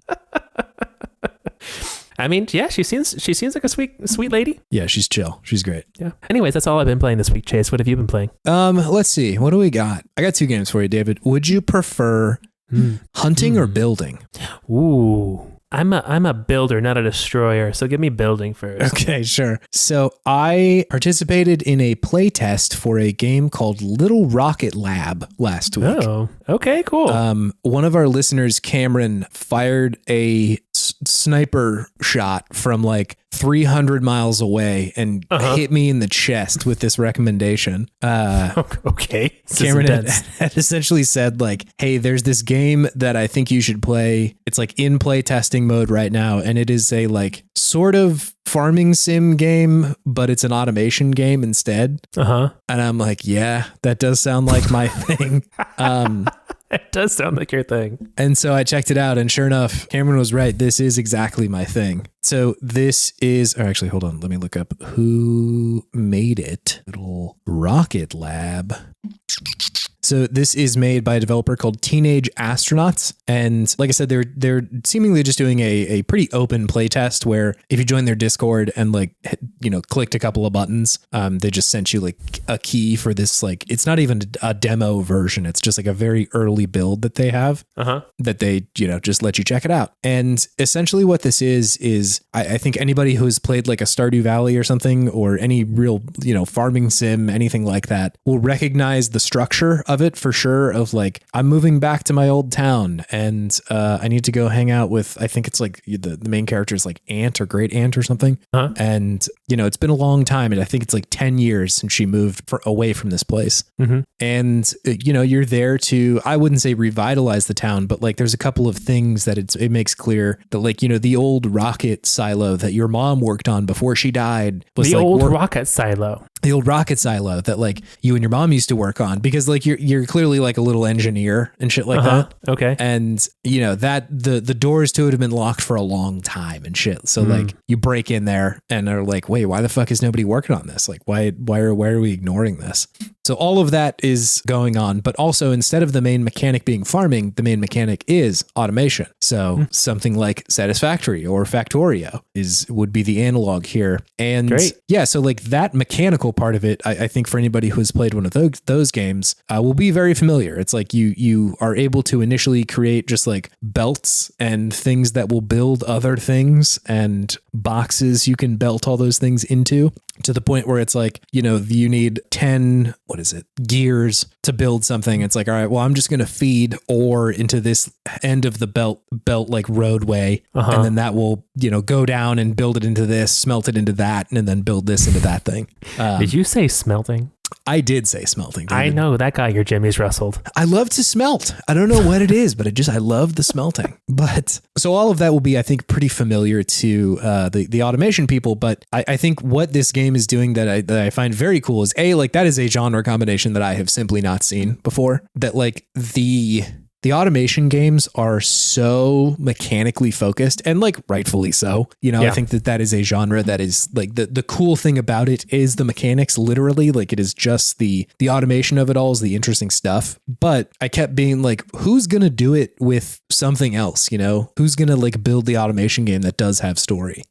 I mean, yeah, she seems like a sweet lady. Yeah, she's chill. She's great. Yeah. Anyways, that's all I've been playing this week, Chase. What have you been playing? Let's see. What do we got? I got 2 games for you, David. Would you prefer hunting or building? Ooh. I'm a builder, not a destroyer. So give me building first. Okay, sure. So I participated in a play test for a game called Little Rocket Lab last week. Oh, okay, cool. One of our listeners, Cameron, fired a sniper shot from 300 miles away and hit me in the chest with this recommendation. Okay. Cameron had essentially said hey, there's this game that I think you should play. It's in play testing mode right now. And it is a sort of farming sim game, but it's an automation game instead. And I'm yeah, that does sound like my thing. It does sound like your thing. And so I checked it out, and sure enough, Cameron was right. This is exactly my thing. So this is, or actually, hold on. Let me look up who made it. Little Rocket Lab. So this is made by a developer called Teenage Astronauts. And like I said, they're seemingly just doing a pretty open playtest where if you join their Discord and clicked a couple of buttons, they just sent you a key for this. It's not even a demo version. It's just a very early build that they have that they, just let you check it out. And essentially what this is I think anybody who's played a Stardew Valley or something, or any real, farming sim, anything like that, will recognize the structure of it for sure. Of I'm moving back to my old town and I need to go hang out with, I think it's the main character is aunt or great aunt or something. And it's been a long time, and I think it's 10 years since she moved away from this place. And you're there to, I wouldn't say revitalize the town, but there's a couple of things that it makes clear that the old rocket silo that your mom worked on before she died was the old rocket silo. The old rocket silo that you and your mom used to work on, because you're clearly a little engineer and shit like that. Okay. And that the doors to it have been locked for a long time and shit. So you break in there and are wait, why the fuck is nobody working on this? Why are we ignoring this? So all of that is going on, but also instead of the main mechanic being farming, the main mechanic is automation. So something like Satisfactory or Factorio would be the analog here. And yeah, so that mechanical part of it, I think for anybody who's played one of those games will be very familiar. It's you are able to initially create just belts and things that will build other things, and boxes you can belt all those things into, to the point where it's you need 10 gears to build something. It's all right, well, I'm just going to feed ore into this end of the belt roadway, and then that will go down and build it into this, smelt it into that, and then build this into that thing. Did you say smelting? I did say smelting, David. I know that got your jimmies rustled. I love to smelt. I don't know what it is, but I love the smelting. But so all of that will be, I think, pretty familiar to the automation people. But I think what this game is doing that I find very cool is that is a genre combination that I have simply not seen before. That the the automation games are so mechanically focused, and like rightfully so. You know, I think that is a genre that is like the cool thing about it is the mechanics, literally. Like it is just the automation of it all is the interesting stuff. But I kept being like, who's going to do it with something else? You know, who's going to like build the automation game that does have story?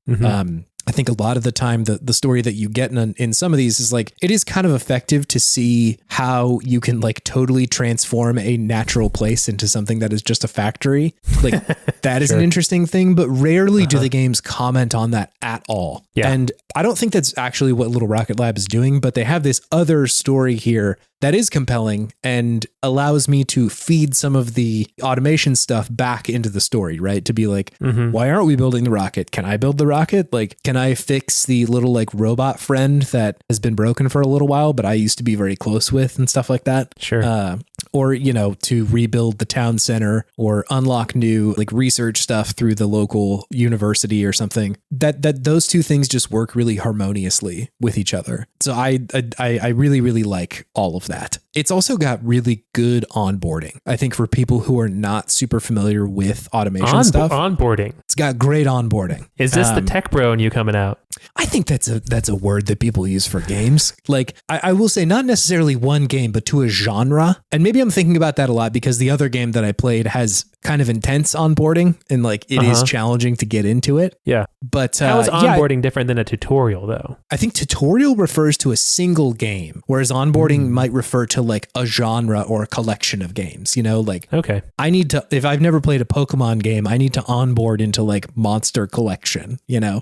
I think a lot of the time the story that you get in some of these is like, it is kind of effective to see how you can like totally transform a natural place into something that is just a factory. Like that is an interesting thing, but rarely do the games comment on that at all. Yeah. And I don't think that's actually what Little Rocket Lab is doing, but they have this other story here that is compelling and allows me to feed some of the automation stuff back into the story, right? To be like, why aren't we building the rocket? Can I build the rocket? Like, can I fix the little like robot friend that has been broken for a little while, but I used to be very close with and stuff like that? Sure. Or, you know, to rebuild the town center or unlock new like research stuff through the local university or something. That those two things just work really harmoniously with each other. So I really, really like all of that. It's also got really good onboarding. I think for people who are not super familiar with automation stuff. Onboarding. It's got great onboarding. Is this the tech bro in you coming out? I think that's a word that people use for games. Like I will say not necessarily one game, but to a genre. And maybe I'm thinking about that a lot because the other game that I played has kind of intense onboarding and like it is challenging to get into it. Yeah. But how is onboarding different than a tutorial though? I think tutorial refers to a single game, whereas onboarding might refer to like a genre or a collection of games, you know, like, okay, I need to, if I've never played a Pokemon game, I need to onboard into like Monster Collection, you know,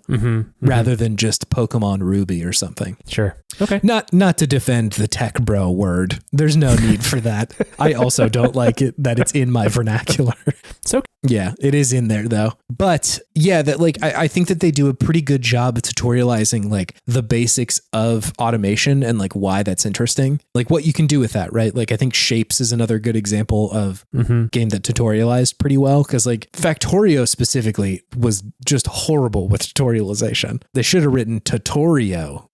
rather than just Pokemon Ruby or something. Sure. Okay. Not to defend the tech bro word. There's no need for that. I also don't like it that it's in my vernacular. It's okay. Yeah, it is in there though. But yeah, that like I think that they do a pretty good job of tutorializing like the basics of automation and like why that's interesting. Like what you can do with that, right? Like I think Shapes is another good example of game that tutorialized pretty well because like Factorio specifically was just horrible with tutorialization. They should have written Tutorio.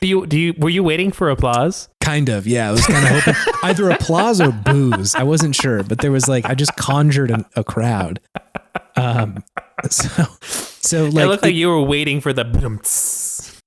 Were you waiting for applause? Kind of, yeah. I was kind of hoping either applause or boos. I wasn't sure, but there was like I just conjured a crowd. So like it looked like you were waiting for the.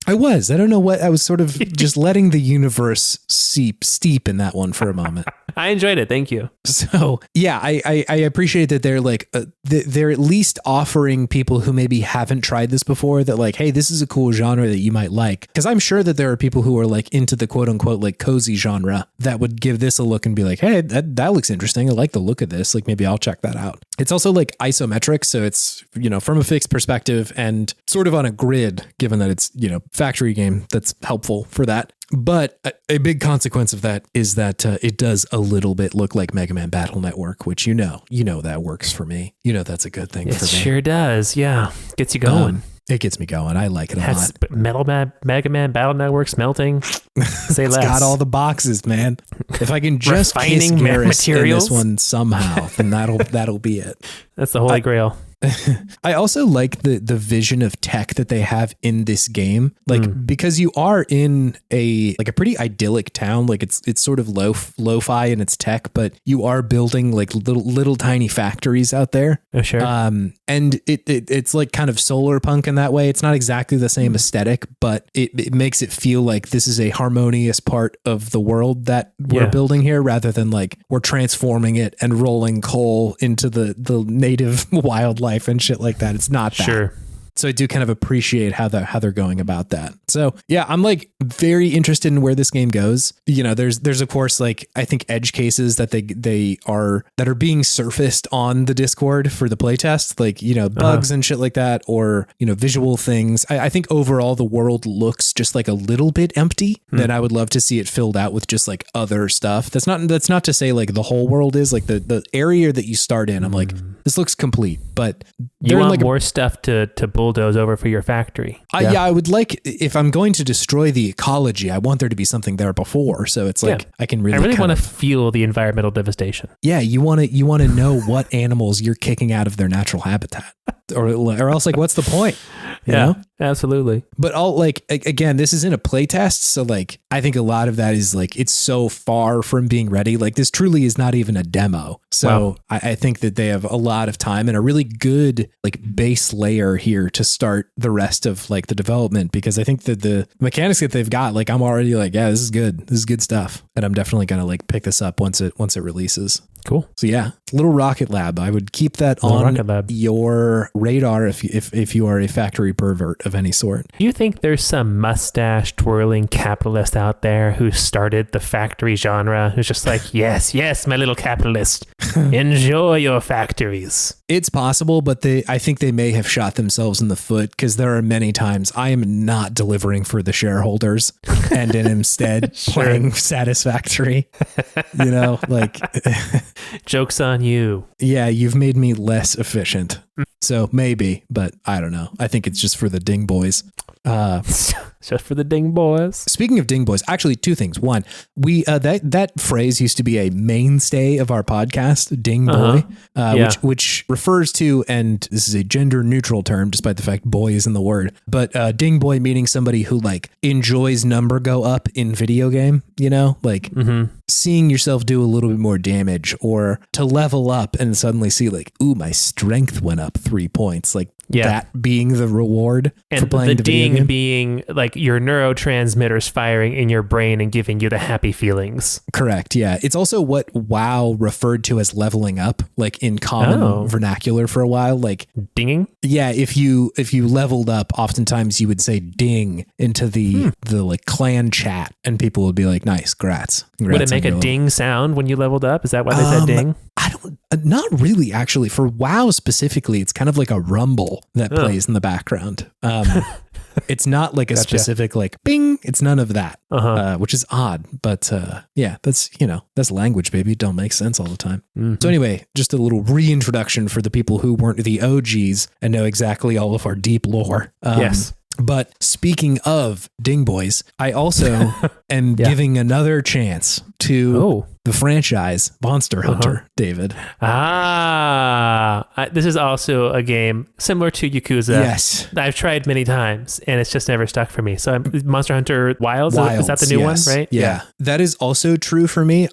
I was. I don't know what I was sort of just letting the universe steep in that one for a moment. I enjoyed it. Thank you. So yeah, I appreciate that they're like they're at least offering people who maybe haven't tried this before that like, hey, this is a cool genre that you might like. Because I'm sure that there are people who are like into the quote unquote like cozy genre that would give this a look and be like, hey, that looks interesting. I like the look of this. Like maybe I'll check that out. It's also like isometric, so it's, you know, from a fixed perspective and sort of on a grid, given that it's, you know, factory game. That's helpful for that. But a big consequence of that is that it does a little bit look like Mega Man Battle Network, which you know that works for me. You know that's a good thing for me. It sure does. Yeah, gets you going. It gets me going. I like it a lot. Mega Man Battle Network smelting. Say less. It's got all the boxes, man. If I can just kiss Garrus in this one somehow, then that'll be it. That's the holy grail. I also like the vision of tech that they have in this game, like because you are in a pretty idyllic town, like it's sort of lo-fi in its tech, but you are building like little tiny factories out there. Oh sure. And it's like kind of solar punk in that way. It's not exactly the same aesthetic, but it makes it feel like this is a harmonious part of the world that we're building here, rather than like we're transforming it and rolling coal into the native wildlife and shit like that. It's not that. Sure. So I do kind of appreciate how they're going about that. So yeah, I'm like very interested in where this game goes. You know, there's of course like I think edge cases that that are being surfaced on the Discord for the playtest, like, you know, bugs and shit like that, or, you know, visual things. I think overall the world looks just like a little bit empty. That I would love to see it filled out with just like other stuff. That's not to say like the whole world is like the area that you start in. I'm like, this looks complete, but you want like more stuff to bulldoze over for your factory. Yeah, I would like, if I'm going to destroy the ecology, I want there to be something there before. So it's like, I really want to feel the environmental devastation. Yeah. You want to know what animals you're kicking out of their natural habitat or else like, what's the point? You know? Absolutely. But all like, again, this isn't a playtest. So like, I think a lot of that is like, it's so far from being ready. Like this truly is not even a demo. So wow. I think that they have a lot of time and a really good like base layer here to start the rest of like the development, because I think that the mechanics that they've got, like I'm already like, yeah, this is good. This is good stuff. And I'm definitely going to like pick this up once it releases. Cool. So yeah, Little Rocket Lab. I would keep that on your radar if you are a factory pervert of any sort. Do you think there's some mustache twirling capitalist out there who started the factory genre who's just like, yes, my little capitalist, enjoy your factories? It's possible, but I think they may have shot themselves in the foot, because there are many times I am not delivering for the shareholders and am instead playing Satisfactory. You know, like joke's on you. Yeah, you've made me less efficient. So maybe, but I don't know. I think it's just for the ding boys. Just for the ding boys. Speaking of ding boys, actually two things. One, we that phrase used to be a mainstay of our podcast, ding boy, which refers to, and this is a gender neutral term, despite the fact boy is in the word, but ding boy meaning somebody who like enjoys number go up in video game, you know, like seeing yourself do a little bit more damage, or to level up and suddenly see like, ooh, my strength went up 3 points, like that being the reward for playing the ding game. Being like your neurotransmitters firing in your brain and giving you the happy feelings. Correct. Yeah. It's also what WoW referred to as leveling up, like in common vernacular for a while, like dinging. Yeah. If you leveled up, oftentimes you would say ding into the like clan chat, and people would be like, nice, congrats. Would it make a ding sound when you leveled up? Is that why they said ding? Not really, actually. For WoW specifically, it's kind of like a rumble that plays in the background. It's not like a specific like bing. It's none of that, which is odd. But yeah, that's language, baby. It don't make sense all the time. So anyway, just a little reintroduction for the people who weren't the OGs and know exactly all of our deep lore. Yes. But speaking of ding boys, I also am giving another chance to the franchise Monster Hunter, David. This is also a game similar to Yakuza. Yes. That I've tried many times and it's just never stuck for me. So Monster Hunter Wilds, is that the new one, right? Yeah. That is also true for me.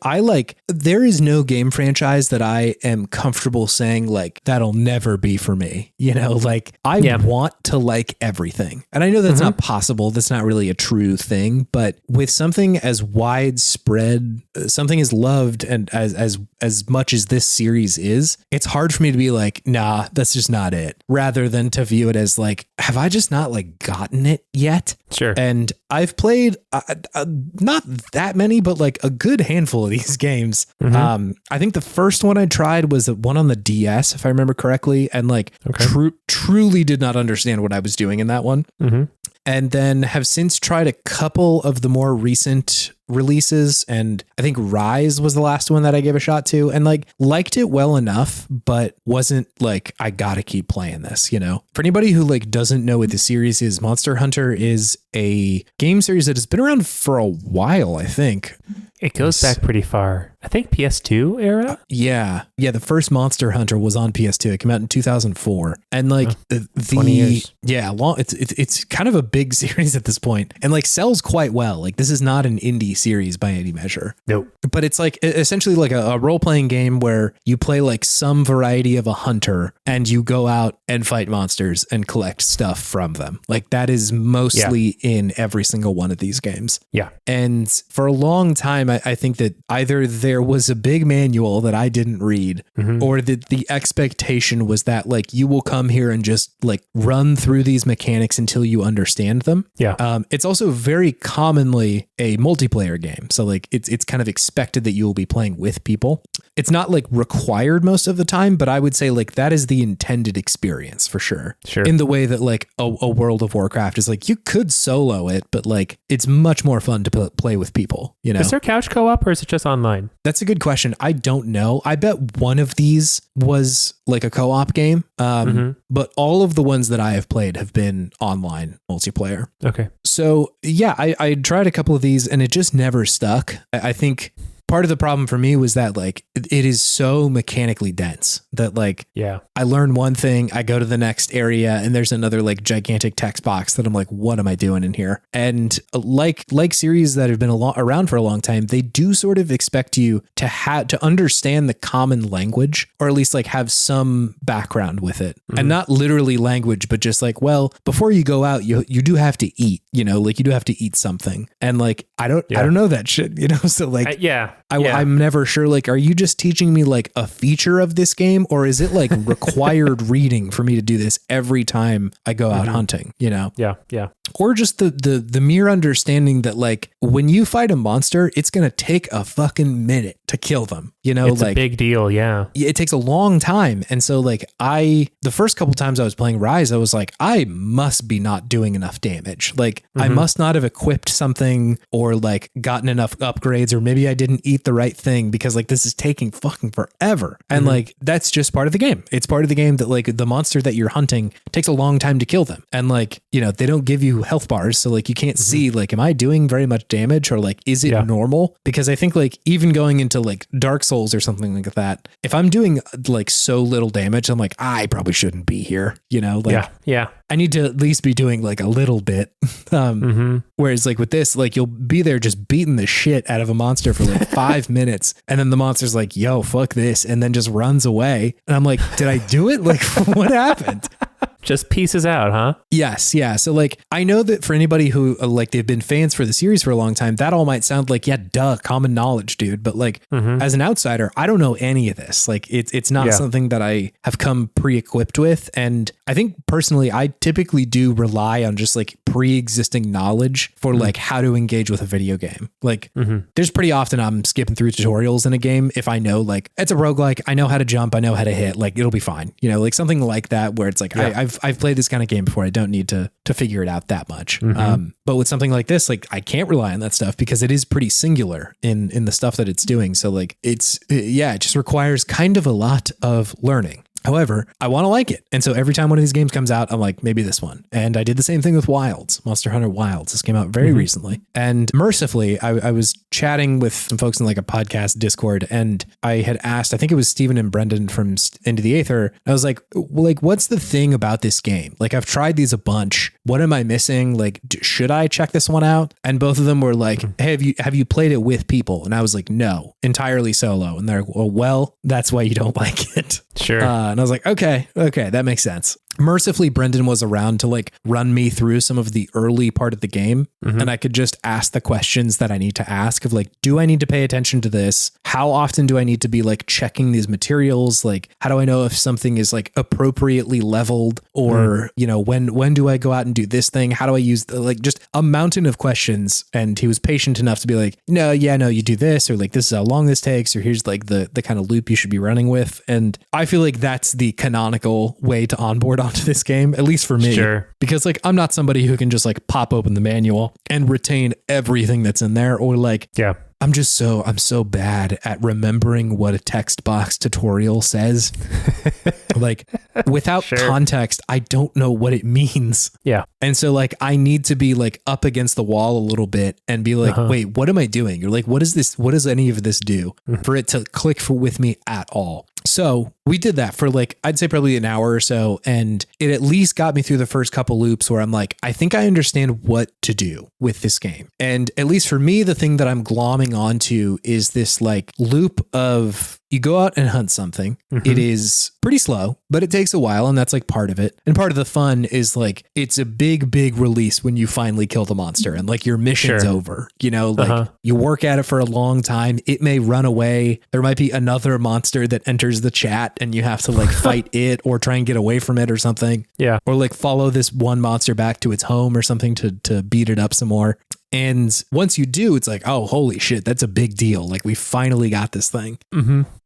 There is no game franchise that I am comfortable saying like, that'll never be for me. You know, like I want to like everything. And I know that's not possible. That's not really a true thing. But with something as widespread, something as loved and as much as this series is, it's hard for me to be like, nah, that's just not it, rather than to view it as like, have I just not like gotten it yet? Sure. And I've played not that many, but like a good handful of these games. I think the first one I tried was the one on the DS, if I remember correctly, and like truly did not understand what I was doing in that one. And then have since tried a couple of the more recent releases, and I think Rise was the last one that I gave a shot to, and like liked it well enough, but wasn't like, I gotta keep playing this, you know? For anybody who like doesn't know what the series is, Monster Hunter is a game series that has been around for a while, I think. It goes back pretty far. I think PS2 era? Yeah. The first Monster Hunter was on PS2. It came out in 2004. And like 20 years. Yeah, it's kind of a big series at this point, and like sells quite well. Like this is not an indie series by any measure. Nope. But it's like essentially like a role-playing game where you play like some variety of a hunter and you go out and fight monsters and collect stuff from them. Like that is mostly in every single one of these games. Yeah. And for a long time, I think that either there was a big manual that I didn't read, or that the expectation was that like you will come here and just like run through these mechanics until you understand them. Yeah. It's also very commonly a multiplayer game. So like it's kind of expected that you will be playing with people. It's not like required most of the time, but I would say like that is the intended experience for sure. Sure. In the way that like a World of Warcraft is like, you could solo it, but like it's much more fun to play with people, you know? Is there couch co-op or is it just online? That's a good question. I don't know. I bet one of these was like a co-op game. But all of the ones that I have played have been online multiplayer. Okay. So yeah, I tried a couple of these and it just never stuck. I think part of the problem for me was that like it is so mechanically dense that like I learn one thing, I go to the next area, and there's another like gigantic text box that I'm like, what am I doing in here? And like series that have been around for a long time, they do sort of expect you to understand the common language, or at least like have some background with it, and not literally language, but just like, well, before you go out, you do have to eat, you know, like you do have to eat something, and like I don't know that shit, you know, so like I'm never sure, like, are you just teaching me like a feature of this game, or is it like required reading for me to do this every time I go out hunting, you know? Or just the mere understanding that like when you fight a monster, it's gonna take a fucking minute to kill them, you know, it's like a big deal. It takes a long time. And so like the first couple times I was playing Rise, I was like, I must be not doing enough damage. Like I must not have equipped something or like gotten enough upgrades, or maybe I didn't eat the right thing, because like this is taking fucking forever. And like that's just part of the game. It's part of the game that like the monster that you're hunting takes a long time to kill them. And like, you know, they don't give you health bars, so like you can't see like, am I doing very much damage, or like is it normal? Because I think like even going into like Dark Souls or something like that, if I'm doing like so little damage, I'm like, I probably shouldn't be here, you know, like I need to at least be doing like a little bit. Whereas like with this, like you'll be there just beating the shit out of a monster for like 5 minutes, and then the monster's like, yo, fuck this, and then just runs away. And I'm like, did I do it? Like what happened? Just pieces out, huh? Yes. Yeah. So like, I know that for anybody who like they've been fans for the series for a long time, that all might sound like, yeah, duh, common knowledge, dude. But like as an outsider, I don't know any of this. Like it's not something that I have come pre-equipped with. And I think personally, I typically do rely on just like pre-existing knowledge for like how to engage with a video game. Like there's pretty often I'm skipping through tutorials in a game if I know like it's a roguelike, I know how to jump, I know how to hit, like it'll be fine. You know, like something like that where it's like I've played this kind of game before. I don't need to figure it out that much. But with something like this, like I can't rely on that stuff because it is pretty singular in the stuff that it's doing. So like it just requires kind of a lot of learning. However, I want to like it. And so every time one of these games comes out, I'm like, maybe this one. And I did the same thing with Wilds, Monster Hunter Wilds. This came out very recently. And mercifully, I was chatting with some folks in like a podcast Discord, and I had asked, I think it was Steven and Brendan from Into the Aether. I was like, what's the thing about this game? Like, I've tried these a bunch. What am I missing? Like, should I check this one out? And both of them were like, hey, have you played it with people? And I was like, no, entirely solo. And they're like, well, that's why you don't like it. Sure. And I was like, okay, that makes sense. Mercifully, Brendan was around to like run me through some of the early part of the game, and I could just ask the questions that I need to ask of like, do I need to pay attention to this? How often do I need to be like checking these materials? Like, how do I know if something is like appropriately leveled, or you know, when do I go out and do this thing? How do I use like just a mountain of questions? And he was patient enough to be like, no, you do this, or like this is how long this takes, or here's like the kind of loop you should be running with. And I feel like that's the canonical way to onboard onto this game, at least for me. Sure. Because like I'm not somebody who can just like pop open the manual and retain everything that's in there, or like I'm so bad at remembering what a text box tutorial says. Like without context, I don't know what it means. Yeah. And so like I need to be like up against the wall a little bit and be like, wait, what am I doing? You're like, what is this? What does any of this do for it to click with me at all? So we did that for like, I'd say probably an hour or so. And it at least got me through the first couple loops where I'm like, I think I understand what to do with this game. And at least for me, the thing that I'm glomming onto is this like loop of, you go out and hunt something. It is pretty slow, but it takes a while, and that's like part of it. And part of the fun is like, it's a big release when you finally kill the monster and like your mission's over, you know, like you work at it for a long time. It may run away. There might be another monster that enters the chat and you have to like fight it or try and get away from it or something. Yeah. Or like follow this one monster back to its home or something to beat it up some more. And once you do, it's like, oh, holy shit, that's a big deal. Like we finally got this thing.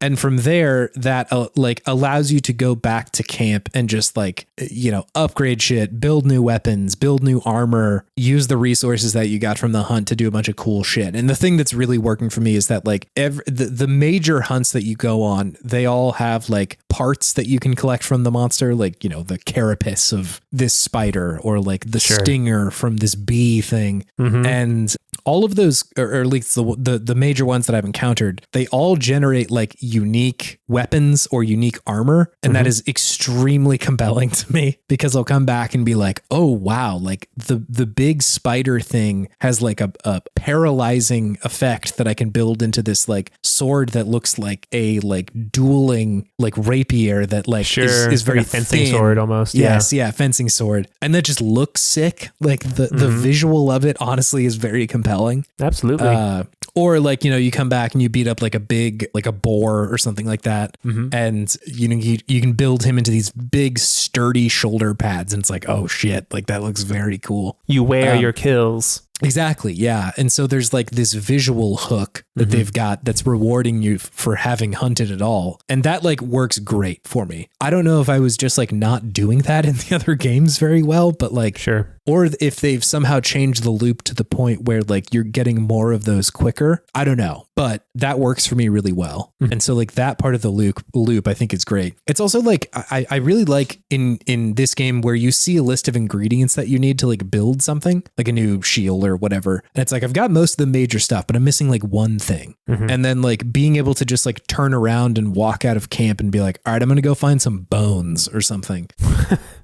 And from there, that like allows you to go back to camp and just like, you know, upgrade shit, build new weapons, build new armor, use the resources that you got from the hunt to do a bunch of cool shit. And the thing that's really working for me is that like the major hunts that you go on, they all have like parts that you can collect from the monster, like, you know, the carapace of this spider or like the stinger from this bee thing. And all of those, or at least the major ones that I've encountered, they all generate like unique weapons or unique armor. And that is extremely compelling to me because I'll come back and be like, oh, wow, like the big spider thing has like a paralyzing effect that I can build into this like sword that looks like a like dueling like rapier that like is very like a fencing thin. Sword almost. Yes, yeah, fencing sword. And that just looks sick. Like the visual of it honestly is very compelling. Absolutely. Or like, you know, you come back and you beat up like a boar or something like that. And you know, you can build him into these big sturdy shoulder pads and it's like, oh shit, like that looks very cool. You wear your kills. Exactly. Yeah. And so there's like this visual hook that they've got that's rewarding you for having hunted at all. And that like works great for me. I don't know if I was just like not doing that in the other games very well, but like, sure. Or if they've somehow changed the loop to the point where like you're getting more of those quicker. I don't know, but that works for me really well. And so like that part of the loop, I think is great. It's also like, I really like in this game where you see a list of ingredients that you need to like build something like a new shield or whatever. And it's like, I've got most of the major stuff, but I'm missing like one thing. And then like being able to just like turn around and walk out of camp and be like, all right, I'm going to go find some bones or something.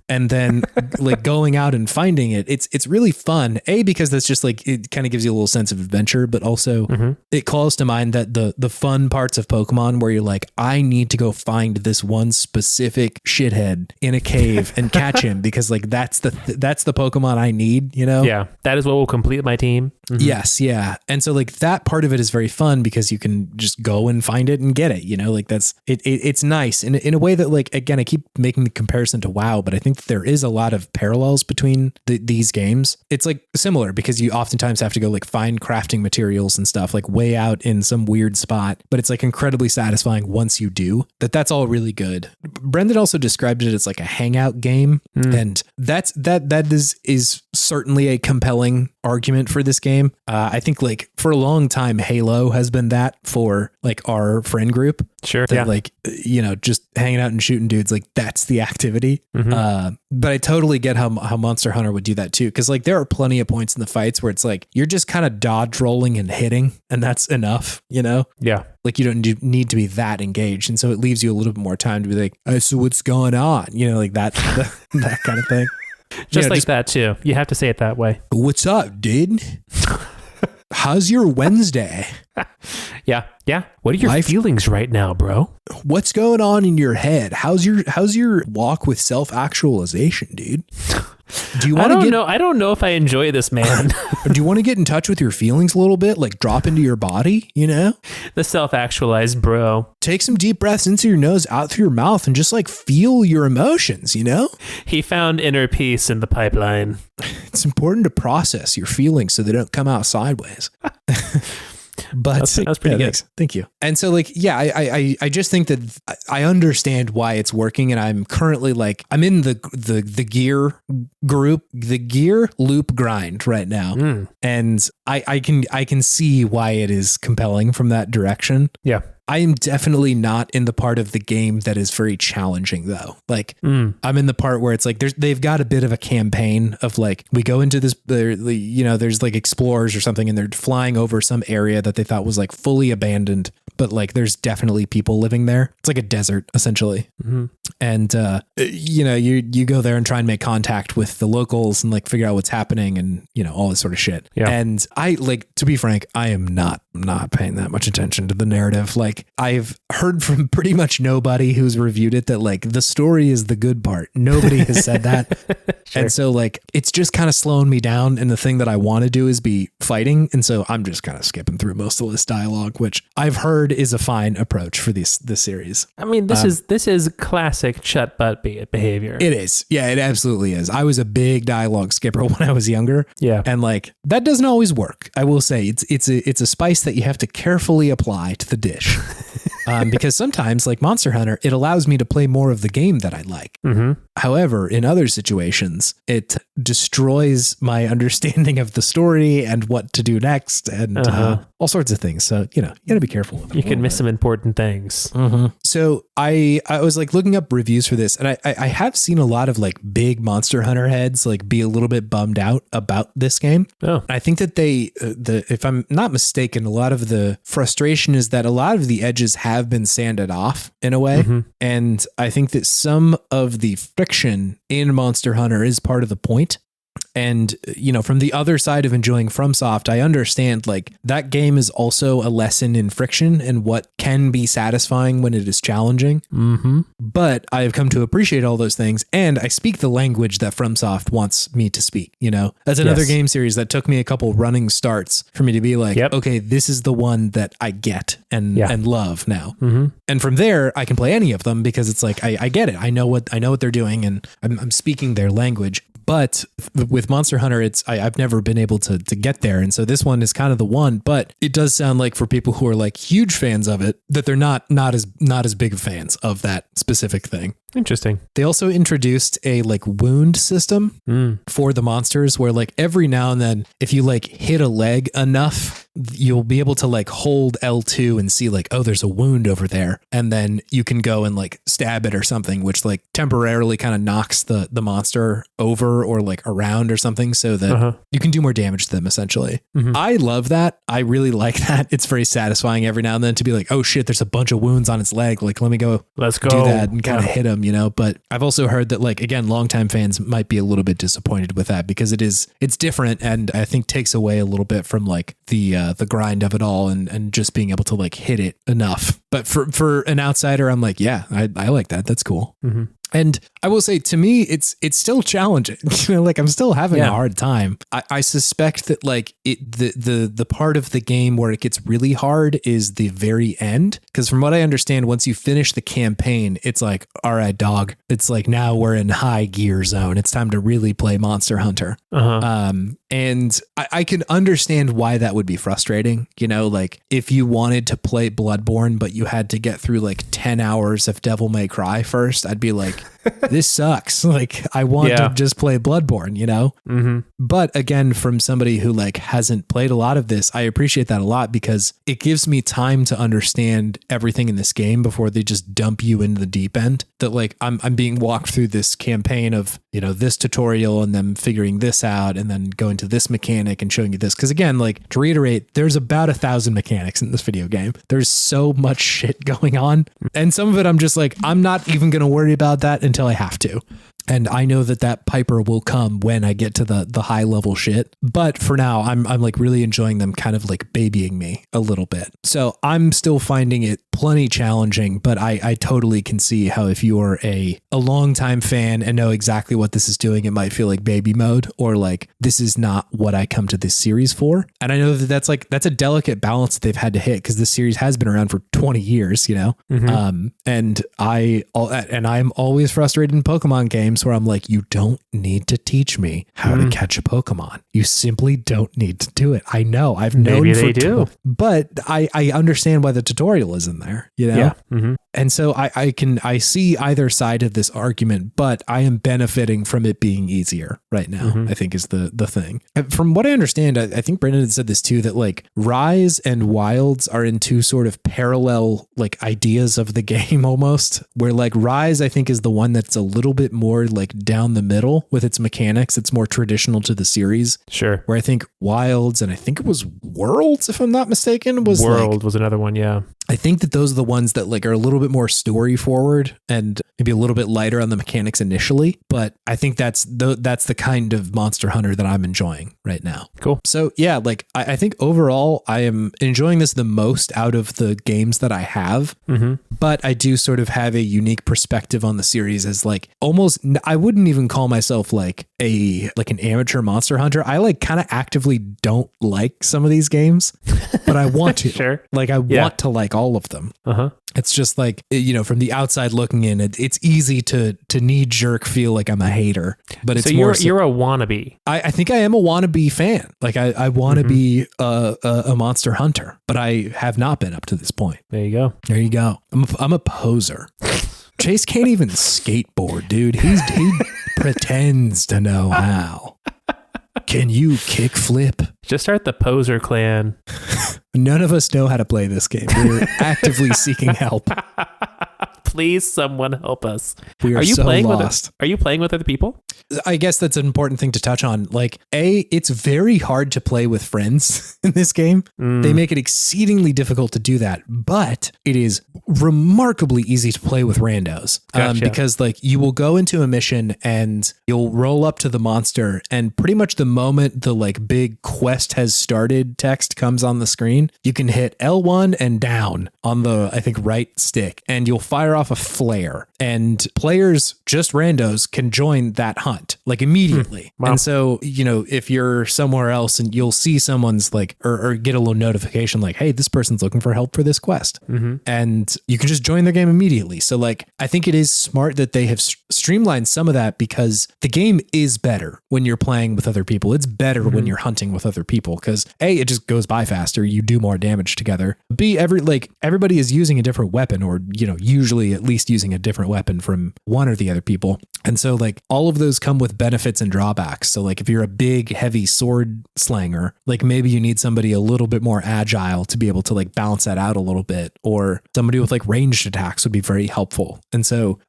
And then like going out and finding it, it's really fun. A, because that's just like, it kind of gives you a little sense of adventure, but also it calls to mind that the fun parts of Pokemon where you're like, I need to go find this one specific shithead in a cave and catch him because like that's the Pokemon I need, you know? Yeah. That is what will complete my team. Yes. Yeah. And so like that part of it is very fun because you can just go and find it and get it, you know, like that's, it's nice in a way that like, again, I keep making the comparison to WoW, but I think there is a lot of parallels between these games. It's like similar because you oftentimes have to go like find crafting materials and stuff like way out in some weird spot, but it's like incredibly satisfying once you do. That's all really good. Brendan also described it as like a hangout game, and that is certainly a compelling argument for this game. I think like for a long time, Halo has been that for like our friend group. Sure. That like, you know, just hanging out and shooting dudes, like that's the activity. But I totally get how Monster Hunter would do that too. Cause like there are plenty of points in the fights where it's like, you're just kind of dodge rolling and hitting and that's enough, you know? Yeah. Like you don't need to be that engaged. And so it leaves you a little bit more time to be like, oh, so what's going on? You know, like that kind of thing. Just like that too. You have to say it that way. What's up, dude? How's your Wednesday? Yeah. What are your feelings right now, bro? What's going on in your head? How's your walk with self-actualization, dude? Do you want to get? I don't know if I enjoy this, man. Do you want to get in touch with your feelings a little bit? Like drop into your body, you know? The self-actualized bro. Take some deep breaths into your nose, out through your mouth, and just like feel your emotions, you know? He found inner peace in the pipeline. It's important to process your feelings so they don't come out sideways. But that was pretty good. Thank you. And so like, yeah, I just think that I understand why it's working. And I'm currently like, I'm in the gear group, the gear loop grind right now. And I can see why it is compelling from that direction. Yeah. I am definitely not in the part of the game that is very challenging though. Like I'm in the part where it's like they've got a bit of a campaign of like, we go into this, you know, there's like explorers or something and they're flying over some area that they thought was like fully abandoned, but like there's definitely people living there. It's like a desert essentially. And you know, you go there and try and make contact with the locals and like figure out what's happening and, you know, all this sort of shit. Yeah. And I like, to be frank, I am not paying that much attention to the narrative. Like I've heard from pretty much nobody who's reviewed it that like the story is the good part. Nobody has said that. Sure. And so like, it's just kind of slowing me down. And the thing that I want to do is be fighting. And so I'm just kind of skipping through most of this dialogue, which I've heard is a fine approach for this series. I mean, this is classic shut butt behavior. It is. Yeah, it absolutely is. I was a big dialogue skipper when I was younger. Yeah. And like, that doesn't always work. I will say it's a spice that you have to carefully apply to the dish. Because sometimes like Monster Hunter, it allows me to play more of the game that I like. However, in other situations, it destroys my understanding of the story and what to do next and all sorts of things. So, you gotta be careful with it. You can miss some important things. So I was like looking up reviews for this, and I have seen a lot of like big Monster Hunter heads like be a little bit bummed out about this game. I think that if I'm not mistaken, a lot of the frustration is that a lot of the edges have been sanded off in a way. And I think that some of the friction in Monster Hunter is part of the point. And, from the other side of enjoying FromSoft, I understand like that game is also a lesson in friction and what can be satisfying when it is challenging. But I have come to appreciate all those things. And I speak the language that FromSoft wants me to speak, That's another game series that took me a couple running starts for me to be like, okay, this is the one that I get and love now. And from there, I can play any of them because it's like, I get it. I know what they're doing and I'm speaking their language. But with Monster Hunter, I've never been able to get there. And so this one is kind of the one, but it does sound like for people who are like huge fans of it, that they're not as big of fans of that specific thing. Interesting. They also introduced a like wound system for the monsters where like every now and then, if you like hit a leg enough, you'll be able to like hold L2 and see like, oh, there's a wound over there. And then you can go and like stab it or something, which like temporarily kind of knocks the monster over or like around or something so that you can do more damage to them essentially. I love that. I really like that. It's very satisfying every now and then to be like, oh shit, there's a bunch of wounds on its leg. Like, let me go do that and kind of hit him, but I've also heard that like, again, longtime fans might be a little bit disappointed with that because it's different. And I think takes away a little bit from like the grind of it all and just being able to like hit it enough. But for an outsider, I'm like, yeah, I like that. That's cool. And I will say, to me, it's still challenging. Like I'm still having a hard time. I suspect that like the part of the game where it gets really hard is the very end. Because from what I understand, once you finish the campaign, it's like, all right, dog. It's like now we're in high gear zone. It's time to really play Monster Hunter. And I can understand why that would be frustrating. Like if you wanted to play Bloodborne, but you had to get through like 10 hours of Devil May Cry first, I'd be like, this sucks. Like I want to just play Bloodborne, But again, from somebody who like hasn't played a lot of this, I appreciate that a lot because it gives me time to understand everything in this game before they just dump you into the deep end. That like I'm being walked through this campaign of, this tutorial and then figuring this out and then going to this mechanic and showing you this. Cause again, like to reiterate, there's about 1,000 mechanics in this video game. There's so much shit going on. And some of it I'm just like, I'm not even going to worry about that until I have to. And I know that Piper will come when I get to the high level shit. But for now, I'm like really enjoying them kind of like babying me a little bit. So I'm still finding it plenty challenging, but I totally can see how if you are a longtime fan and know exactly what this is doing, it might feel like baby mode or like this is not what I come to this series for. And I know that's a delicate balance that they've had to hit because this series has been around for 20 years, and I'm always frustrated in Pokemon games where I'm like, you don't need to teach me how to catch a Pokemon. You simply don't need to do it. I know. I've known maybe they do, but I understand why the tutorial is in there. Yeah. And so I see either side of this argument, but I am benefiting from it being easier right now. I think is the thing. From what I understand, I think Brendan had said this too, that like Rise and Wilds are in two sort of parallel like ideas of the game almost, where like Rise I think is the one that's a little bit more like down the middle with its mechanics. It's more traditional to the series. Sure. Where I think Wilds and I think it was Worlds, if I'm not mistaken, was another one. Yeah. I think that those are the ones that like are a little bit more story forward and maybe a little bit lighter on the mechanics initially. But I think that's the kind of Monster Hunter that I'm enjoying right now. Cool. So yeah, like I think overall I am enjoying this the most out of the games that I have. But I do sort of have a unique perspective on the series as like almost, I wouldn't even call myself like an amateur Monster Hunter. I like kind of actively don't like some of these games, but I want to. Sure. Like I want to like all of them. It's just like, from the outside looking in, it's easy to knee jerk feel like I'm a hater, but it's you're a wannabe. I think I am a wannabe fan. Like I want to be a Monster Hunter, but I have not been up to this point. There you go. There you go. I'm a poser. Chase can't even skateboard, dude. pretends to know how. Can you kickflip? Just start the Poser Clan. None of us know how to play this game. We're actively seeking help. Please, someone help us. We are so lost. Are you playing with other people? I guess that's an important thing to touch on. Like, it's very hard to play with friends in this game. They make it exceedingly difficult to do that, but it is remarkably easy to play with randos. Gotcha. Because like you will go into a mission and you'll roll up to the monster, and pretty much the moment the like big quest has started text comes on the screen, you can hit L1 and down on the, I think, right stick, and you'll fire off a flare, and players, just randos, can join that hunt like immediately. Wow. And so, you know, if you're somewhere else and you'll see someone's like, or get a little notification like, hey, this person's looking for help for this quest. And you can just join their game immediately. So like, I think it is smart that they have streamlined some of that, because the game is better when you're playing with other people. It's better when you're hunting with other people, because A, it just goes by faster. You do more damage together. B, everybody is using a different weapon, or, you know, usually at least using a different weapon from one or the other people. And so like all of those come with benefits and drawbacks. So like if you're a big, heavy sword slanger, like maybe you need somebody a little bit more agile to be able to like balance that out a little bit, or somebody with like ranged attacks would be very helpful. And so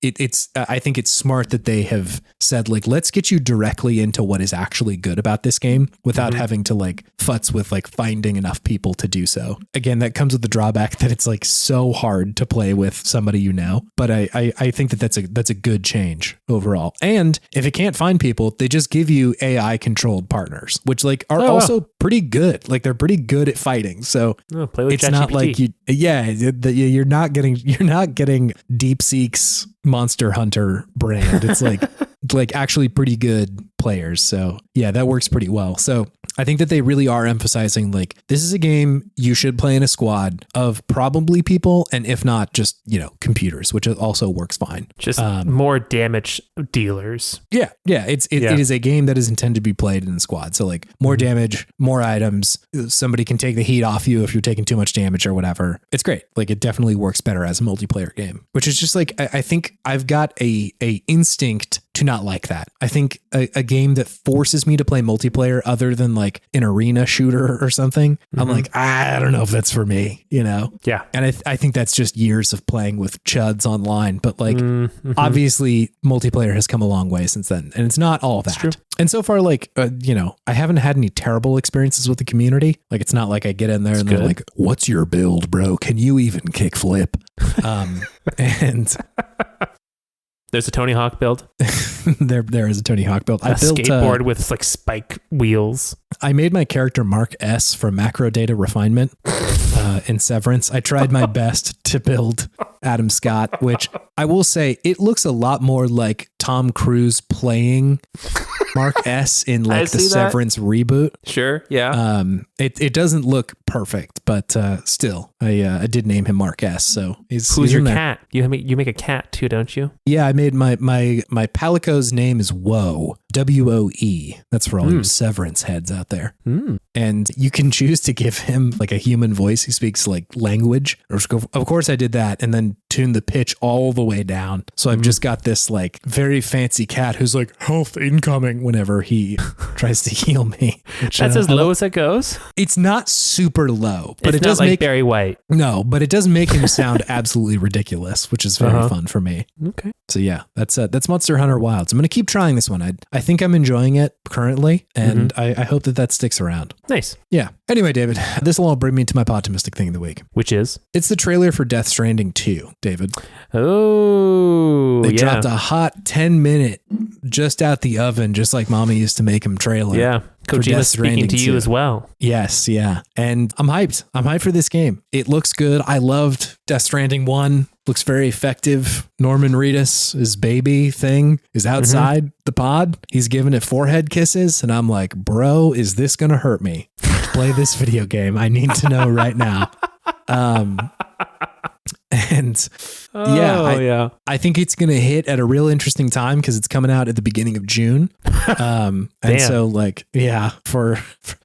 I think it's smart that they have said like, let's get you directly into what is actually good about this game without having to like futz with like finding enough people to do so. Again, that comes with the drawback that it's like so hard to play with somebody you know, but I think that that's a good change overall. And if it can't find people, they just give you AI controlled partners, which like are also pretty good. Like they're pretty good at fighting. So play with it's not like you're not getting DeepSeek's Monster Hunter brand. It's like actually pretty good players. So yeah, that works pretty well. So I think that they really are emphasizing like, this is a game you should play in a squad of probably people, and if not, just, you know, computers, which also works fine. Just more damage dealers. Yeah. It is a game that is intended to be played in a squad. So like more damage, more items. Somebody can take the heat off you if you're taking too much damage or whatever. It's great. Like it definitely works better as a multiplayer game, which is just like, I think I've got a instinct to not like that. I think a game that forces me to play multiplayer other than like an arena shooter or something, I'm like, I don't know if that's for me, you know? Yeah. And I think that's just years of playing with chuds online, but like obviously multiplayer has come a long way since then, and it's not all that. True. And so far, like, you know, I haven't had any terrible experiences with the community. Like, it's not like I get in there and they're like, what's your build, bro? Can you even kickflip? And there's a Tony Hawk build. there is a Tony Hawk build. I built a skateboard with like spike wheels. I made my character Mark S for macro data refinement in Severance. I tried my best to build Adam Scott, which I will say it looks a lot more like Tom Cruise playing Mark S in like the Severance reboot. Sure, yeah. It doesn't look perfect, but still, I did name him Mark S. So who's your cat? You make a cat too, don't you? Yeah, I made my Palico's name is Woe. WOE. That's for all you Severance heads out there. And you can choose to give him like a human voice. He speaks like language. Of course I did that, and then tune the pitch all the way down. So I've just got this like very fancy cat who's like health incoming whenever he tries to heal me. Which, that's as low as it goes. It's not super low, but it's it does not like make Barry White. No, but it does make him sound absolutely ridiculous, which is very fun for me. Okay. So yeah, that's Monster Hunter Wilds. I'm going to keep trying this one. I think I'm enjoying it currently, and I hope that sticks around. Nice. Yeah. Anyway, David, this will all bring me to my Podtimistic thing of the week. Which is? It's the trailer for Death Stranding 2, David. Oh, They dropped a hot 10-minute, just out the oven, just like Mama used to make him trailer. Yeah. Kojima's speaking to you as well. Yes, yeah. And I'm hyped. I'm hyped for this game. It looks good. I loved Death Stranding 1. Looks very effective. Norman Reedus, his baby thing, is outside the pod. He's giving it forehead kisses. And I'm like, bro, is this going to hurt me? Play this video game. I need to know right now. And I think it's going to hit at a real interesting time because it's coming out at the beginning of June. And so like, yeah, for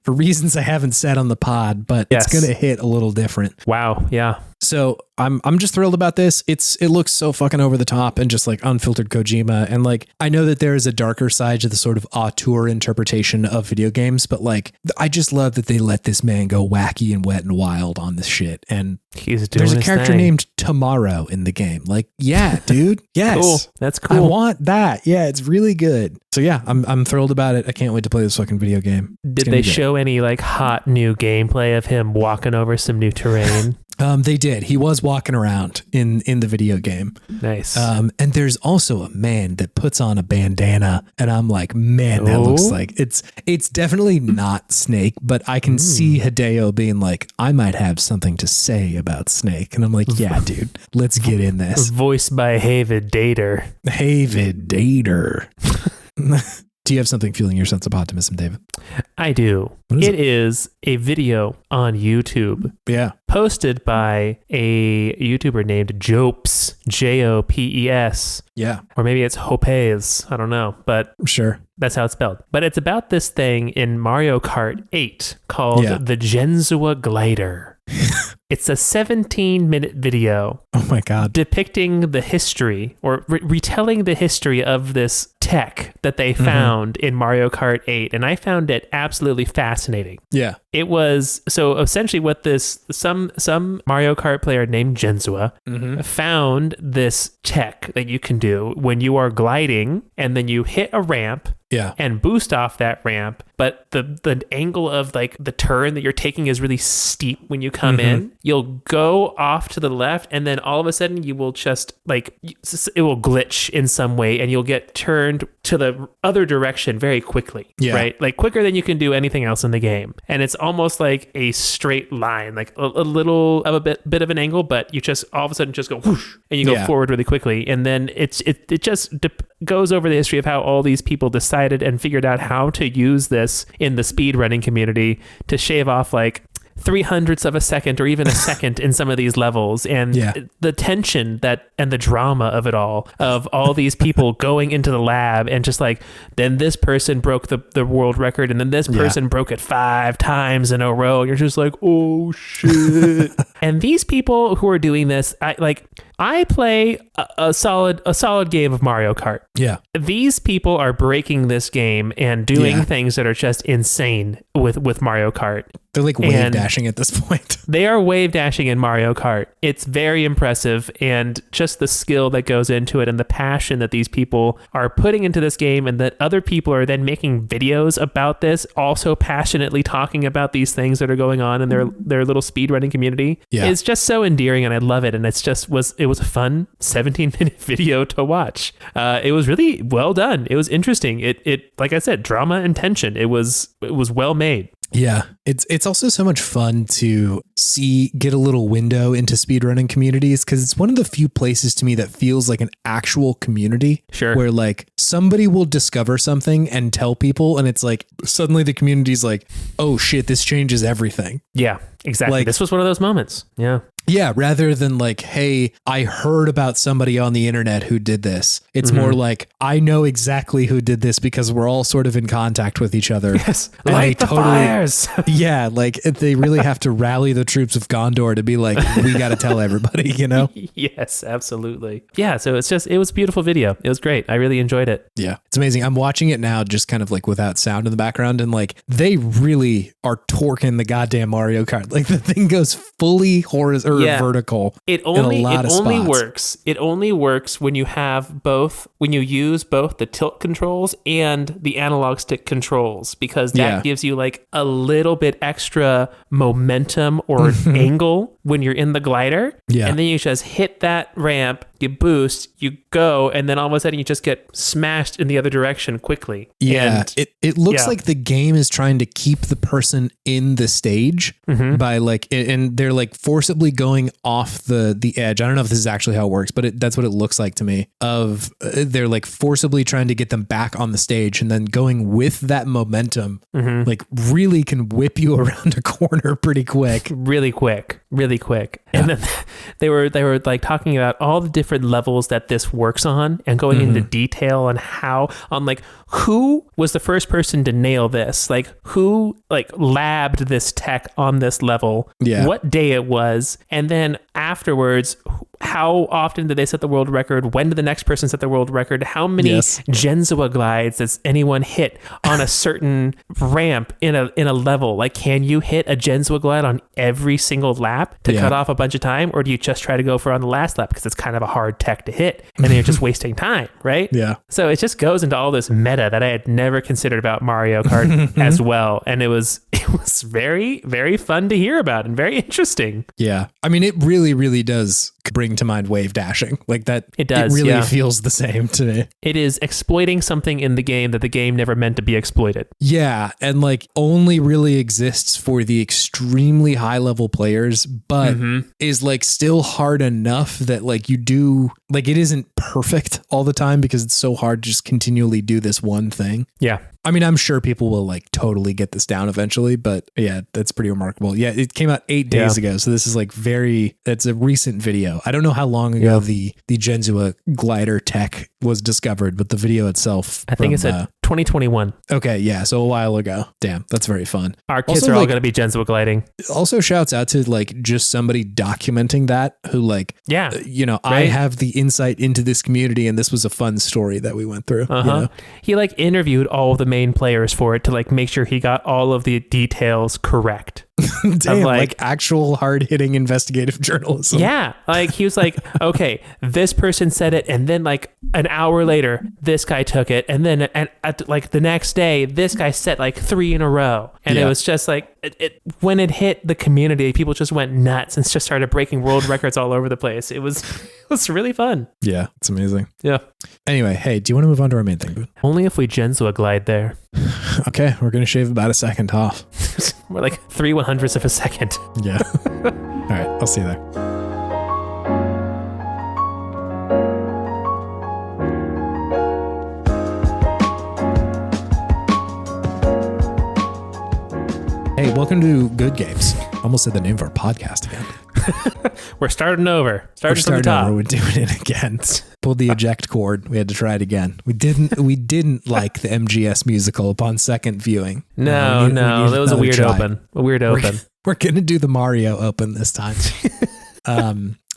reasons I haven't said on the pod, but it's going to hit a little different. Wow. Yeah. So I'm just thrilled about this. It looks so fucking over the top and just like unfiltered Kojima. And like, I know that there is a darker side to the sort of auteur interpretation of video games, but like, I just love that they let this man go wacky and wet and wild on this shit. And there's a character named Tomorrow in the game. Like, yeah, dude. Yes. Cool. That's cool. I want that. Yeah, it's really good. So yeah, I'm thrilled about it. I can't wait to play this fucking video game. Did they show any like hot new gameplay of him walking over some new terrain? They did. He was walking around in the video game. Nice. And there's also a man that puts on a bandana, and I'm like, man, that looks like it's definitely not Snake, but I can see Hideo being like, I might have something to say about Snake, and I'm like, yeah, dude, let's get in this. Voiced by Havid Dater. Havid Dater. Do you have something fueling your sense of optimism, David? I do. It is a video on YouTube. Yeah. Posted by a YouTuber named Jopes, Jopes. Yeah. Or maybe it's Hopes. I don't know, but sure. That's how it's spelled. But it's about this thing in Mario Kart 8 called the Genzua Glider. It's a 17-minute video. Oh my God. Depicting the history or retelling the history of this tech that they found in Mario Kart 8. And I found it absolutely fascinating. Yeah. It was, so essentially what this, some Mario Kart player named Genzua found this tech that you can do when you are gliding and then you hit a ramp and boost off that ramp, but the angle of like the turn that you're taking is really steep when you come in. You'll go off to the left and then all of a sudden you will just like, it will glitch in some way and you'll get turned to the other direction very quickly, right? Like quicker than you can do anything else in the game. And it's almost like a straight line, like a little of a bit of an angle, but you just all of a sudden just go whoosh and you go forward really quickly. And then it just goes over the history of how all these people decided and figured out how to use this in the speedrunning community to shave off like 0.03 of a second or even a second in some of these levels, and the tension that and the drama of it all these people going into the lab and just like, then this person broke the world record and then this person broke it 5 times in a row, and you're just like, oh shit. And these people who are doing this, I play a solid game of Mario Kart. Yeah. These people are breaking this game and doing things that are just insane with Mario Kart. They're like wave dashing at this point. They are wave dashing in Mario Kart. It's very impressive, and just the skill that goes into it and the passion that these people are putting into this game, and that other people are then making videos about this, also passionately talking about these things that are going on in their little speedrunning community. It's just so endearing, and I love it. And it was a fun 17-minute video to watch. It was really well done. It was interesting. It like I said, drama and tension. It was well made. Yeah, it's also so much fun to get a little window into speedrunning communities, because it's one of the few places to me that feels like an actual community. Sure. Where like somebody will discover something and tell people, and it's like suddenly the community's like, oh shit, this changes everything. Yeah, exactly. Like, this was one of those moments. Yeah. Yeah, rather than like, hey, I heard about somebody on the internet who did this. It's more like, I know exactly who did this because we're all sort of in contact with each other. Yes, light the fires. Yeah, like they really have to rally the troops of Gondor to be like, we got to tell everybody, you know? Yes, absolutely. Yeah, so it was a beautiful video. It was great. I really enjoyed it. Yeah, it's amazing. I'm watching it now just kind of like without sound in the background, and like they really are torquing the goddamn Mario Kart. Like the thing goes fully horizontal. Vertical. It only works. It only works when you use both the tilt controls and the analog stick controls, because that gives you like a little bit extra momentum or angle when you're in the glider. Yeah. And then you just hit that ramp, you boost, you go, and then all of a sudden you just get smashed in the other direction quickly. Yeah. And it looks like the game is trying to keep the person in the stage by like, and they're like forcibly going off the edge. I don't know if this is actually how it works, but that's what it looks like to me. They're like forcibly trying to get them back on the stage, and then going with that momentum, like really can whip you around a corner pretty quick. Really quick. really quick. And then they were like talking about all the different levels that this works on and going into detail on like who was the first person to nail this? Like who like labbed this tech on this level? Yeah. What day it was? And then afterwards, how often did they set the world record? When did the next person set the world record? How many Genzua glides does anyone hit on a certain ramp in a level? Like, can you hit a Genzua glide on every single lap to cut off a bunch of time? Or do you just try to go for on the last lap because it's kind of a hard tech to hit and then you're just wasting time, right? Yeah. So it just goes into all this meta that I had never considered about Mario Kart as well. And it was very, very fun to hear about and very interesting. Yeah. I mean, it really, really does bring to mind wave dashing. Like that. It does. It really feels the same to me. It is exploiting something in the game that the game never meant to be exploited. Yeah. And like only really exists for the extremely high level players, but is like still hard enough that like you do, like it isn't perfect all the time because it's so hard to just continually do this one thing. Yeah. I mean, I'm sure people will like totally get this down eventually, but yeah, that's pretty remarkable. Yeah, it came out 8 days ago. So this is like it's a recent video. I don't know how long ago the Genzua glider tech was discovered, but the video itself. I think it's a 2021. Okay, yeah, so a while ago. Damn, that's very fun. Our kids are all going to be Genzua gliding. Also shouts out to like just somebody documenting that who like, you know, right? I have the insight into this community and this was a fun story that we went through. You know? He like interviewed all of the main players for it to like make sure he got all of the details correct. Damn, like actual hard-hitting investigative journalism. Yeah, like he was like, okay, this person said it, and then like an hour later, this guy took it, and then at like the next day, this guy set like 3 in a row, and it was just like when it hit the community, people just went nuts and just started breaking world records all over the place. It was really fun. Yeah, it's amazing. Yeah. Anyway, hey, do you want to move on to our main thing, Boone? Only if we Genzua glide there. Okay, we're gonna shave about a second off. We're like 3/100ths of a second. Yeah. All right, I'll see you there. Hey, welcome to Good Games. Almost said the name of our podcast again. We're starting over. Starting from the top. Over. We're doing it again. Pulled the eject cord. We had to try it again. We didn't like the MGS musical upon second viewing. No, that was a weird open. A weird open. We're gonna do the Mario open this time.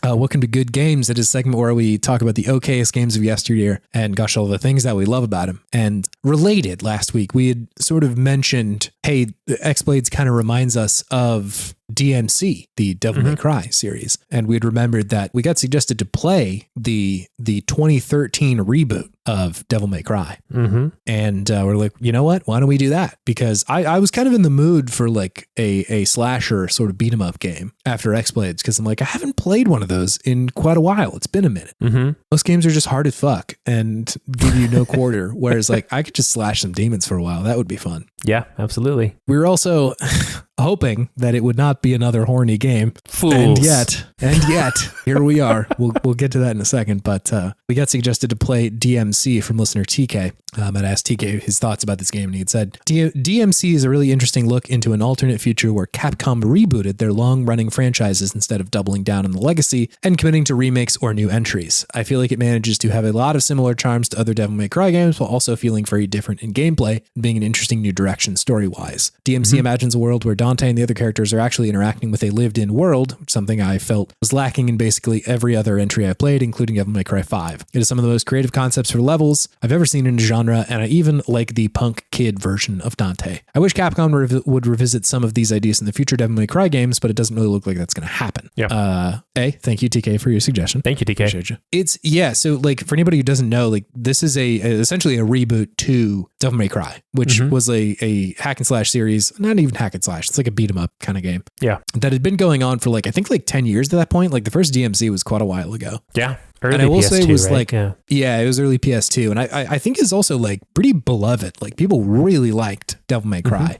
Welcome to Good Games. It is a segment where we talk about the okayest games of yesteryear and gosh, all the things that we love about them. And related, last week we had sort of mentioned, hey, X-Blades kind of reminds us of DMC, the Devil May Cry series. And we'd remembered that we got suggested to play the 2013 reboot of Devil May Cry. And we're like, you know what? Why don't we do that? Because I was kind of in the mood for like a slasher sort of beat 'em up game after X-Blades, because I'm like, I haven't played one of those in quite a while. It's been a minute. Most games are just hard as fuck and give you no quarter. Whereas like I could just slash some demons for a while. That would be fun. Yeah, absolutely. We were also hoping that it would not be another horny game. Fools. And yet, here we are. We'll get to that in a second, but we got suggested to play DMC from listener TK. I'd asked TK his thoughts about this game, and he had said, DMC is a really interesting look into an alternate future where Capcom rebooted their long-running franchises instead of doubling down on the legacy and committing to remakes or new entries. I feel like it manages to have a lot of similar charms to other Devil May Cry games, while also feeling very different in gameplay and being an interesting new direction story-wise. DMC imagines a world where Dante and the other characters are actually interacting with a lived-in world, something I felt was lacking in basically every other entry I played, including Devil May Cry 5. It is some of the most creative concepts for levels I've ever seen in a genre, and I even like the punk kid version of Dante. I wish Capcom would revisit some of these ideas in the future Devil May Cry games, but it doesn't really look like that's going to happen. Yeah. Thank you, TK, for your suggestion. Thank you, TK. Appreciate you. So like for anybody who doesn't know, like this is essentially a reboot to Devil May Cry, which was a hack and slash series, not even hack and slash, it's like a beat 'em up kind of game. Yeah. That had been going on for like, I think like 10 years at that point. Like the first DMC was quite a while ago. Yeah. Early and I will PS2, say it was right? it was early PS2. And I think it's also like pretty beloved. Like people really liked Devil May Cry.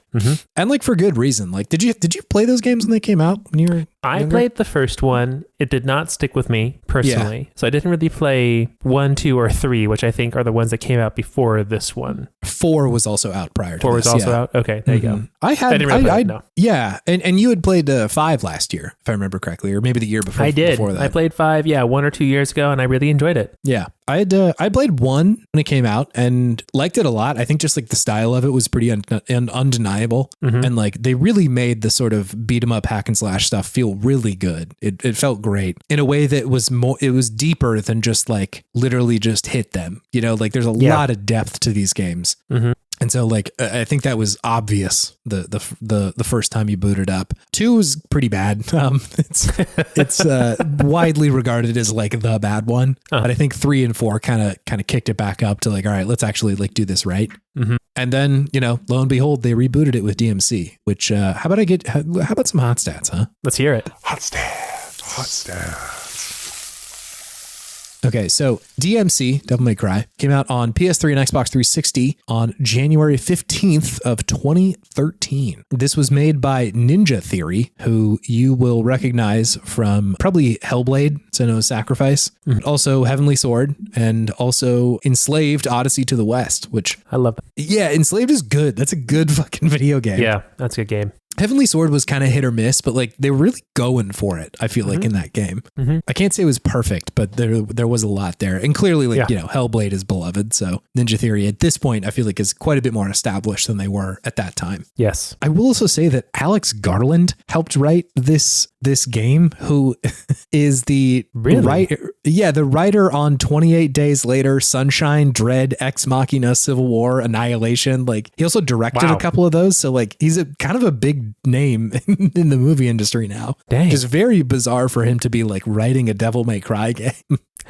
And like for good reason. Like, did you play those games when they came out when you were I played the first one. It did not stick with me personally. So I didn't really play 1, 2, or 3, which I think are the ones that came out before this one. 4 was also out prior to 4 was also out? Okay, there you go. I didn't really play it, no. Yeah, and you had played 5 last year, if I remember correctly, or maybe the year before. I did. Before that. I played 5, 1 or 2 years ago, and I really enjoyed it. Yeah. I played 1 when it came out and liked it a lot. I think just like the style of it was pretty undeniable. And like they really made the sort of beat 'em up hack and slash stuff feel really good. It felt great in a way that was it was deeper than just like literally just hit them. You know, like there's a lot of depth to these games. And so like, I think that was obvious the first time you booted up. 2 was pretty bad. It's widely regarded as like the bad one, but I think 3 and 4 kind of kicked it back up to like, all right, let's actually like do this right. And then, you know, lo and behold, they rebooted it with DMC, which, how about some hot stats, huh? Let's hear it. Hot stats. Okay, so DMC, Devil May Cry, came out on PS3 and Xbox 360 on January 15th of 2013. This was made by Ninja Theory, who you will recognize from probably Hellblade, Senua's Sacrifice, also Heavenly Sword, and also Enslaved Odyssey to the West, which... I love that. Yeah, Enslaved is good. That's a good fucking video game. Yeah, that's a good game. Heavenly Sword was kind of hit or miss, but like they were really going for it. I feel like in that game, I can't say it was perfect, but there was a lot there, and clearly, like you know, Hellblade is beloved. So Ninja Theory at this point, I feel like is quite a bit more established than they were at that time. Yes, I will also say that Alex Garland helped write this game, who is the the writer on 28 Days Later, Sunshine, Dread, Ex Machina, Civil War, Annihilation. Like he also directed a couple of those, so like he's a kind of a big name in the movie industry now. Dang. It's very bizarre for him to be like writing a Devil May Cry game.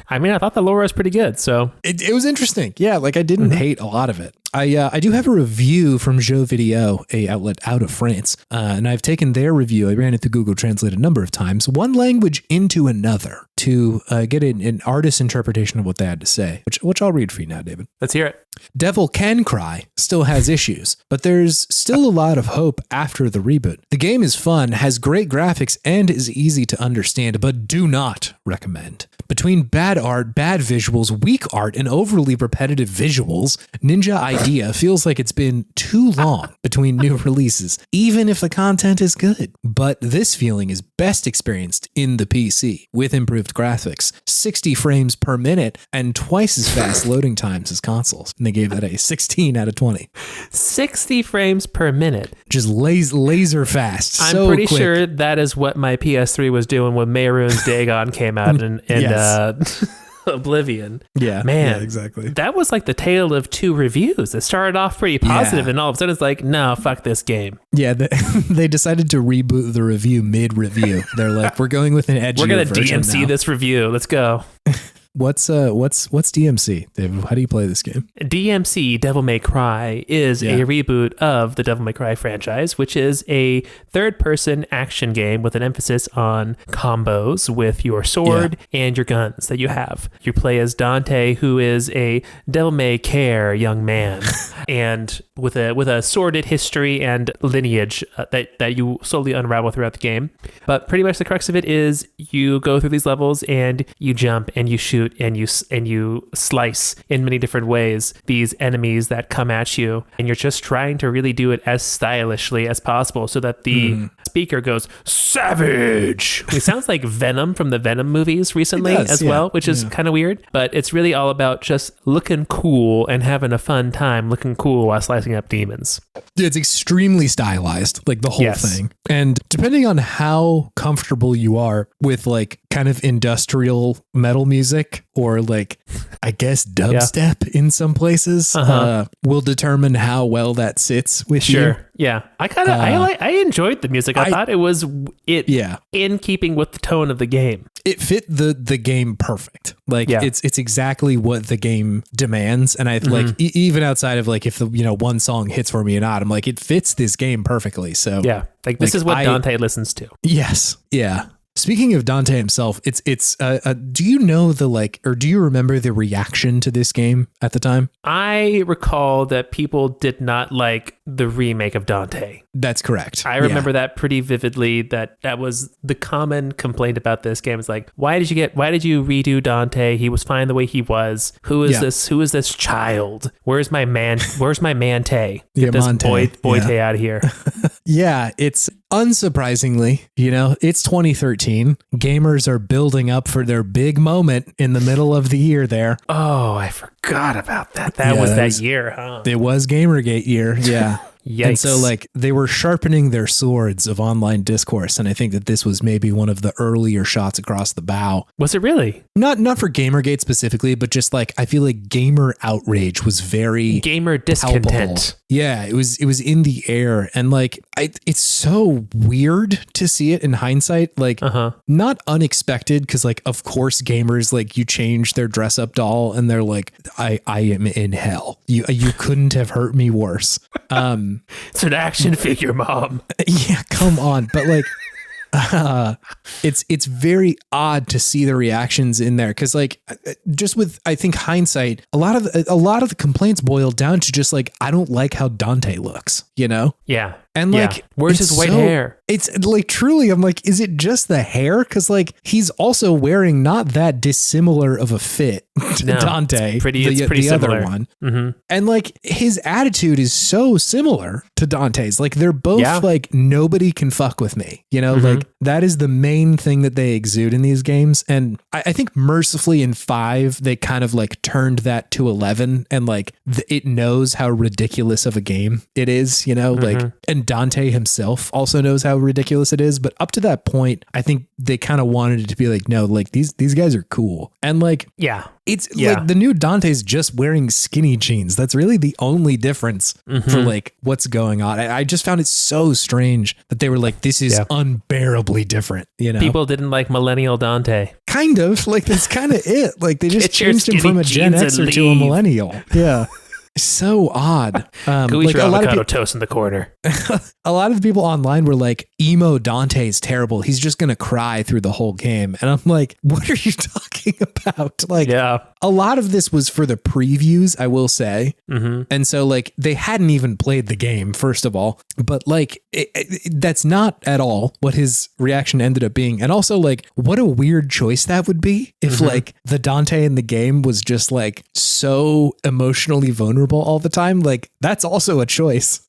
I mean, I thought the lore was pretty good, so it was interesting. Yeah, like I didn't hate a lot of it. I do have a review from Jeux Video, a outlet out of France, and I've taken their review. I ran it through Google Translate a number of times, one language into another, to get an artist's interpretation of what they had to say, which I'll read for you now, David. Let's hear it. Devil Can Cry still has issues, but there's still a lot of hope after the reboot. The game is fun, has great graphics, and is easy to understand, but do not recommend. Between bad art, bad visuals, weak art, and overly repetitive visuals, Ninja Idea feels like it's been too long between new releases, even if the content is good. But this feeling is best experienced in the PC, with improved graphics, 60 frames per minute, and twice as fast loading times as consoles. And they gave that a 16 out of 20. 60 frames per minute. Just laser fast. I'm pretty sure that is what my PS3 was doing when Mehrunes Dagon came out in Oblivion. Yeah. Man, yeah, exactly. That was like the tale of two reviews. It started off pretty positive, and all of a sudden it's like, no, fuck this game. Yeah, they decided to reboot the review mid-review. They're like, we're going with an edgier version. We're going to DMC now. this review. Let's go. What's DMC, Dave? How do you play this game? DMC, Devil May Cry, is a reboot of the Devil May Cry franchise, which is a third-person action game with an emphasis on combos with your sword and your guns that you have. You play as Dante, who is a Devil May Care young man, and with a sordid history and lineage that you slowly unravel throughout the game. But pretty much the crux of it is you go through these levels and you jump and you shoot and you slice in many different ways these enemies that come at you, and you're just trying to really do it as stylishly as possible so that the speaker goes savage. It sounds like Venom from the Venom movies recently well, which is kind of weird, but it's really all about just looking cool and having a fun time looking cool while slicing up demons. It's extremely stylized, like the whole thing. And depending on how comfortable you are with like kind of industrial metal music, or like, I guess dubstep in some places, will determine how well that sits with you. Yeah. I enjoyed the music. I thought it was in keeping with the tone of the game. It fit the game perfect. Like it's exactly what the game demands. And I like even outside of like if the one song hits for me or not, I'm like, it fits this game perfectly. So like this is what Dante listens to. Yes. Yeah. speaking of Dante himself, do you know or do you remember the reaction to this game at the time? I recall that people did not like the remake of Dante. That's correct. I remember that pretty vividly, that was the common complaint about this game. It's like, why did you redo Dante? He was fine the way he was. Who is this child? Where's my Mante? Get this boy out of here. Yeah, it's unsurprisingly, it's 2013. Gamers are building up for their big moment in the middle of the year there. Oh, I forgot about that. That was that year, huh? It was Gamergate year, yeah. Yikes. And so they were sharpening their swords of online discourse, and I think that this was maybe one of the earlier shots across the bow. Was it really? Not for Gamergate specifically, but just I feel like gamer outrage was very gamer discontent. Palpable. Yeah, it was in the air, and it's so weird to see it in hindsight. Not unexpected, because of course gamers you change their dress up doll and they're like, I am in hell. You couldn't have hurt me worse. It's an action figure, Mom. Yeah, come on. But it's very odd to see the reactions in there, because just with, I think, hindsight, a lot of the complaints boiled down to just I don't like how Dante looks, Yeah. And where's his white hair? It's truly, I'm is it just the hair? Because he's also wearing not that dissimilar of a fit to Dante, it's pretty the similar. other one. Mm-hmm. And his attitude is so similar to Dante's. They're both nobody can fuck with me. That is the main thing that they exude in these games. And I think mercifully in 5, they kind of turned that to 11, and it knows how ridiculous of a game it is, and Dante himself also knows how ridiculous it is. But up to that point, I think they kind of wanted it to be no, these guys are cool. And it's the new Dante's just wearing skinny jeans. That's really the only difference for what's going on. I just found it so strange that they were this is unbearably different. People didn't like millennial Dante. Kind of that's kind of it. They just changed him from a Gen Xer to a millennial. Yeah. So odd. Go eat your avocado toast in the corner. A lot of the people online were emo Dante is terrible. He's just going to cry through the whole game. And I'm what are you talking about? A lot of this was for the previews, I will say. Mm-hmm. And so they hadn't even played the game, first of all. But that's not at all what his reaction ended up being. And also what a weird choice that would be if the Dante in the game was just so emotionally vulnerable all the time. That's also a choice,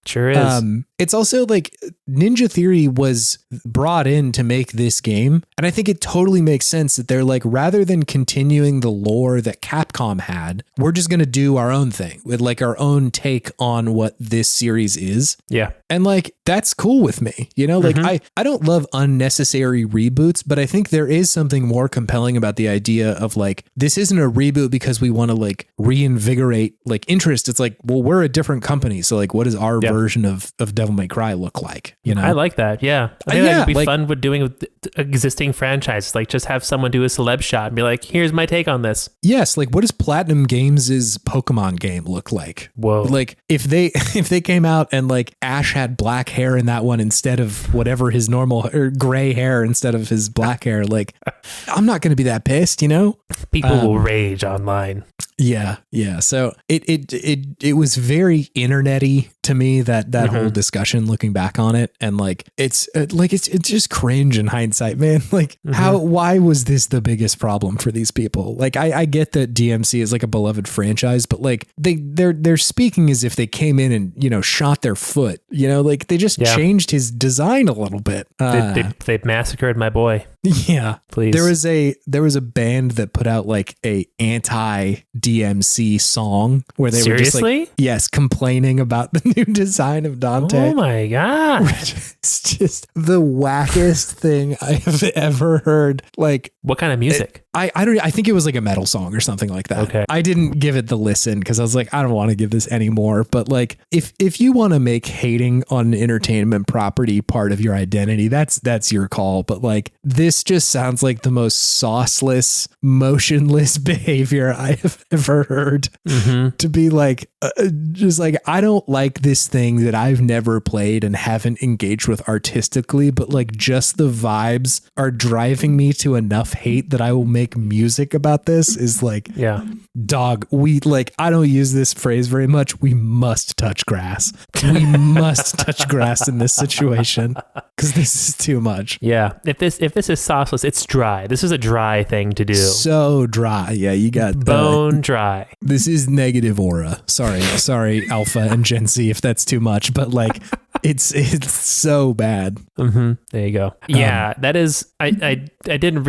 Sure is. It's also Ninja Theory was brought in to make this game, and I think it totally makes sense that they're rather than continuing the lore that Capcom had, we're just going to do our own thing with our own take on what this series is. Yeah. And that's cool with me, I don't love unnecessary reboots, but I think there is something more compelling about the idea of this isn't a reboot because we want to reinvigorate interest. It's well, we're a different company, so what does our version of Devil May Cry look like? I like that. Yeah, I think that'd be fun with doing with existing franchises. Just have someone do a celeb shot and be here's my take on this. Yes, what does Platinum Games' Pokemon game look like? Whoa, if they came out and Ash had black hair in that one instead of whatever his normal or gray hair instead of his black hair, I'm not going to be that pissed, People will rage online. Yeah. So it was very internety to me, that whole discussion, looking back on it, and it's just cringe in hindsight, man. Why was this the biggest problem for these people? I get that DMC is a beloved franchise, but they're speaking as if they came in and shot their foot. They just changed his design a little bit. They massacred my boy. Yeah, please. There was a band that put out a anti DMC song where they were just complaining about the new design of Dante. Oh my god, it's just the wackest thing I have ever heard. What kind of music? I think it was a metal song or something like that. Okay. I didn't give it the listen because I was I don't want to give this anymore. But if you want to make hating on an entertainment property part of your identity, that's your call. But this this just sounds like the most sauceless, motionless behavior I have ever heard. To be like, just like, I don't like this thing that I've never played and haven't engaged with artistically, but like just the vibes are driving me to enough hate that I will make music about this is like, dog, we like, I don't use this phrase very much. We must touch grass. We must touch grass in this situation because this is too much. Yeah. If this is sauceless, it's dry. This is a dry thing to do. So dry. Yeah, you got bone dry. This is negative aura. Sorry, Alpha and Gen Z, if that's too much, but like it's so bad. There you go. Yeah, that is. I didn't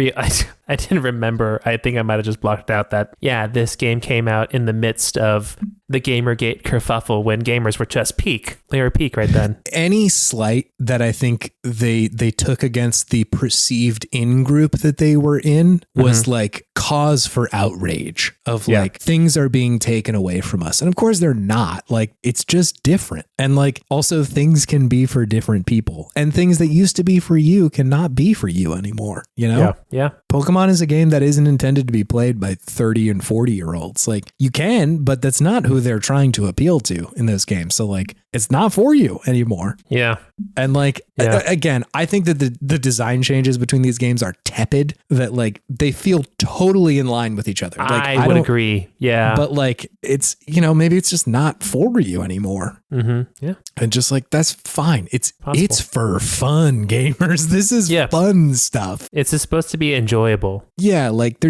remember. I think I might have just blocked out that. Yeah, this game came out in the midst of the Gamergate kerfuffle when gamers were just peak. They were peak right then. Any slight that I think they took against the perceived in-group that they were in was like cause for outrage of like things are being taken away from us. And of course they're not. Like it's just different. And like also things can be for different people. And things that used to be for you cannot be for you anymore, you know? Yeah. Pokemon is a game that isn't intended to be played by 30 and 40-year-olds. Like you can, but that's not who they're trying to appeal to in those games. So like it's not for you anymore. Yeah. And like, again, I think that the design changes between these games are tepid, that like they feel totally in line with each other. Like, I would agree. Yeah. But like, it's, you know, maybe it's just not for you anymore. Yeah. And just like, that's fine. It's for fun, gamers. This is fun stuff. It's supposed to be enjoyable. Yeah. Like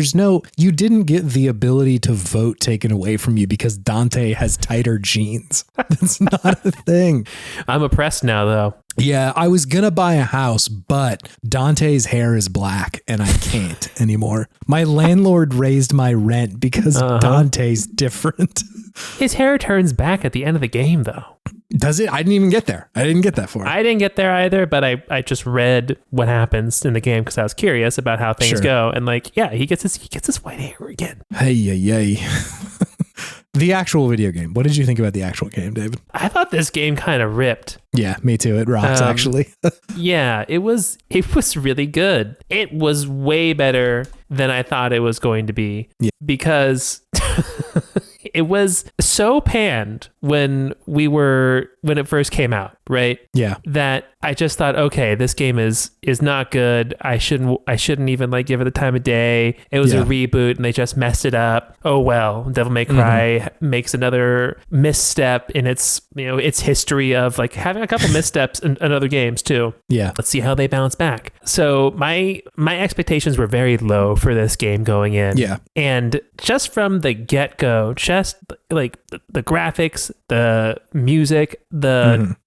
you didn't get the ability to vote taken away from you because Dante has tighter jeans. That's not a thing. I'm oppressed now though. Yeah, I was going to buy a house, but Dante's hair is black and I can't anymore. My landlord raised my rent because Dante's different. His hair turns back at the end of the game, though. Does it? I didn't even get there. I didn't get that far. I didn't get there either, but I just read what happens in the game because I was curious about how things go. And like, yeah, he gets his white hair again. Hey. The actual video game. What did you think about the actual game, David? I thought this game kind of ripped. Yeah, me too. It rocks, actually. Yeah, it was really good. It was way better than I thought it was going to be because it was so panned when it first came out, right? Yeah. That I just thought, okay, this game is not good. I shouldn't even like give it the time of day. It was a reboot and they just messed it up. Oh well, Devil May Cry makes another misstep in its history of like having a couple missteps in other games too. Yeah. Let's see how they bounce back. So my expectations were very low for this game going in. Yeah. And just from the get-go, just like the graphics, the music,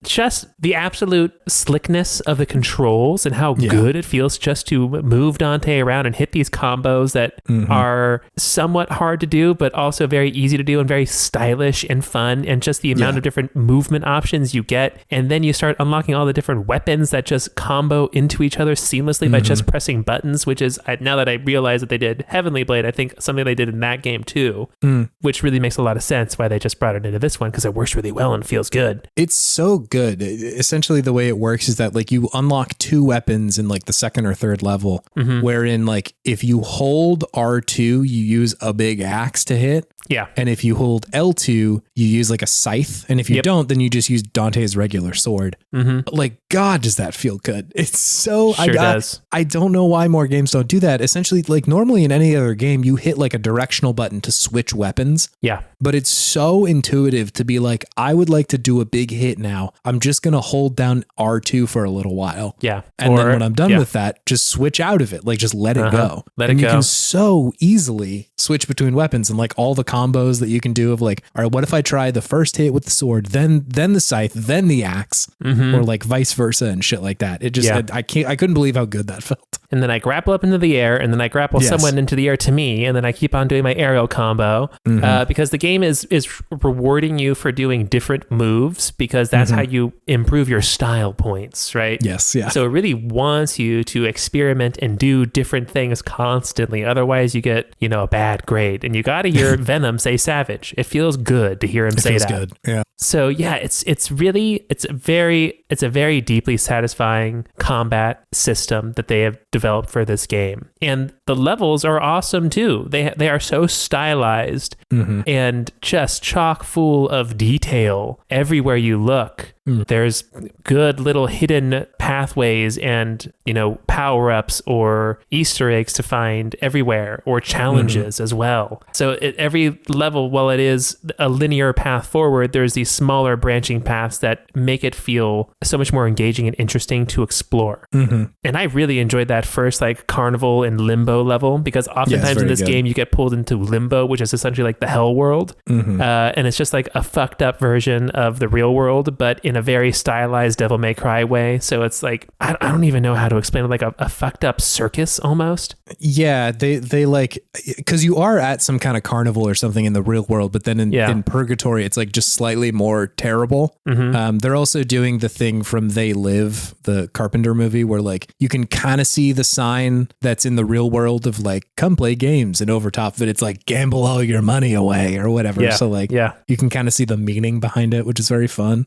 just the absolute slickness of the controls and how good it feels just to move Dante around and hit these combos that are somewhat hard to do, but also very easy to do and very stylish and fun, and just the amount of different movement options you get. And then you start unlocking all the different weapons that just combo into each other seamlessly by just pressing buttons, which is, now that I realize that they did Heavenly Blade, I think something they did in that game too, which really makes a lot of sense why they just brought it into this one, because it works really well and feels good. It's so good. Essentially the way it works is that like you unlock 2 weapons in like the second or third level, wherein like if you hold R2, you use a big axe to hit. Yeah. And if you hold L2, you use like a scythe. And if you don't, then you just use Dante's regular sword. Like, God, does that feel good? It's so... does. I don't know why more games don't do that. Essentially, like normally in any other game, you hit like a directional button to switch weapons. Yeah. But it's so intuitive to be like, I would like to do a big hit now. I'm just going to hold down R2 for a little while. Yeah. And then when I'm done with that, just switch out of it. Like just let it go. And you can so easily switch between weapons and like all the combos that you can do of like, all right, what if I try the first hit with the sword, then the scythe, then the axe, or like vice versa and shit like that. It just, I couldn't believe how good that felt. And then I grapple up into the air, and then I grapple someone into the air to me, and then I keep on doing my aerial combo because the game is rewarding you for doing different moves, because that's how you improve your style points, right? Yes, yeah. So it really wants you to experiment and do different things constantly. Otherwise, you get, a bad grade. And you got to hear Venom say savage. It feels good to hear him say that. It feels good, yeah. So yeah, it's a very deeply satisfying combat system that they have developed for this game. And the levels are awesome too. They are so stylized and just chock full of detail everywhere you look. There's good little hidden pathways and, power-ups or Easter eggs to find everywhere, or challenges as well. So at every level, while it is a linear path forward, there's these smaller branching paths that make it feel so much more engaging and interesting to explore. And I really enjoyed that first like carnival and limbo level, because oftentimes in this game you get pulled into limbo, which is essentially like the hell world. And it's just like a fucked up version of the real world, but in a very stylized Devil May Cry way. So it's like, I don't even know how to explain it, like a fucked up circus almost. Yeah, they like, because you are at some kind of carnival or something in the real world, but then in Purgatory, it's like just slightly more terrible. They're also doing the thing from They Live, the Carpenter movie, where like you can kind of see the sign that's in the real world of like, come play games, and over top of it, it's like gamble all your money away or whatever. So like, you can kind of see the meaning behind it, which is very fun.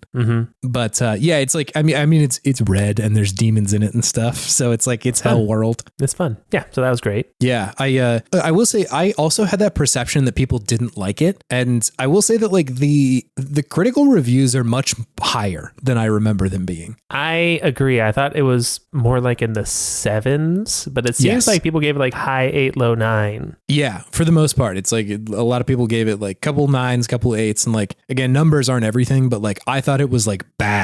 But it's like, I mean, it's red and there's demons in it and stuff. So it's like, it's hell world. It's fun. Yeah. So that was great. Yeah. I will say I also had that perception that people didn't like it. And I will say that like the critical reviews are much higher than I remember them being. I agree. I thought it was more like in the 7s, but it seems like people gave it like high 8, low 9. Yeah. For the most part, it's like a lot of people gave it like couple 9s, couple 8s. And like, again, numbers aren't everything, but like I thought it was like bad.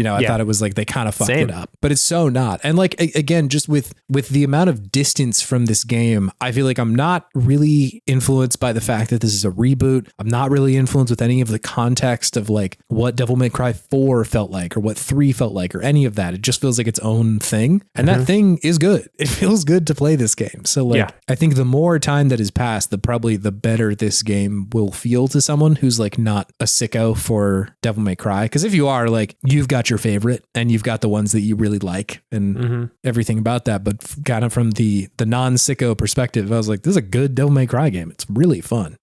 I thought it was like they kind of fucked it up, but it's so not. And like, again, just with the amount of distance from this game, I feel like I'm not really influenced by the fact that this is a reboot. I'm not really influenced with any of the context of like what Devil May Cry 4 felt like or what 3 felt like or any of that. It just feels like its own thing. And that thing is good. It feels good to play this game. So like, I think the more time that has passed, probably the better this game will feel to someone who's like not a sicko for Devil May Cry. Because if you are, like, you've got your favorite and you've got the ones that you really like and everything about that. But kind of from the non-sicko perspective, I was like, this is a good Devil May Cry game. It's really fun.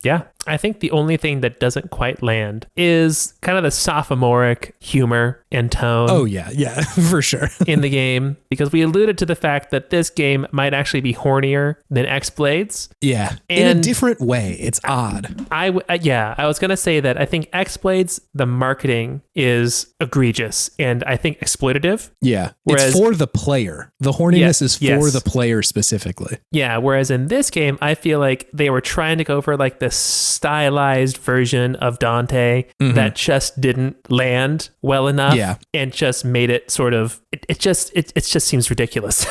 Yeah. I think the only thing that doesn't quite land is kind of the sophomoric humor and tone. Oh, yeah, for sure. in the game, because we alluded to the fact that this game might actually be hornier than X-Blades. Yeah, in a different way. It's odd. I was going to say that I think X-Blades, the marketing is egregious and I think exploitative. Yeah, it's for the player. The horniness is for the player specifically. Yeah, whereas in this game, I feel like they were trying to go for like this stylized version of Dante that just didn't land well enough and just made it sort of it just seems ridiculous.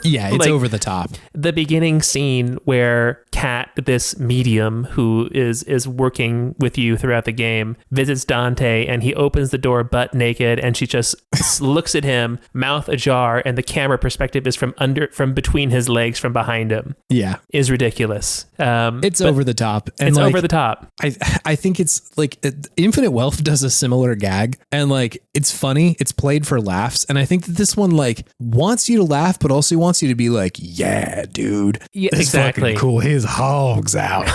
Yeah, it's like, over the top. The beginning scene where Kat, this medium who is working with you throughout the game, visits Dante and he opens the door butt naked and she just looks at him, mouth ajar, and the camera perspective is from between his legs from behind him. Yeah, is ridiculous. It's over the top. And it's like, over the top. I think it's like Infinite Wealth does a similar gag and like it's funny. It's played for laughs. And I think that this one like wants you to laugh, but also wants you to be like, yeah, dude. Yeah, exactly. Cool. His hog's out.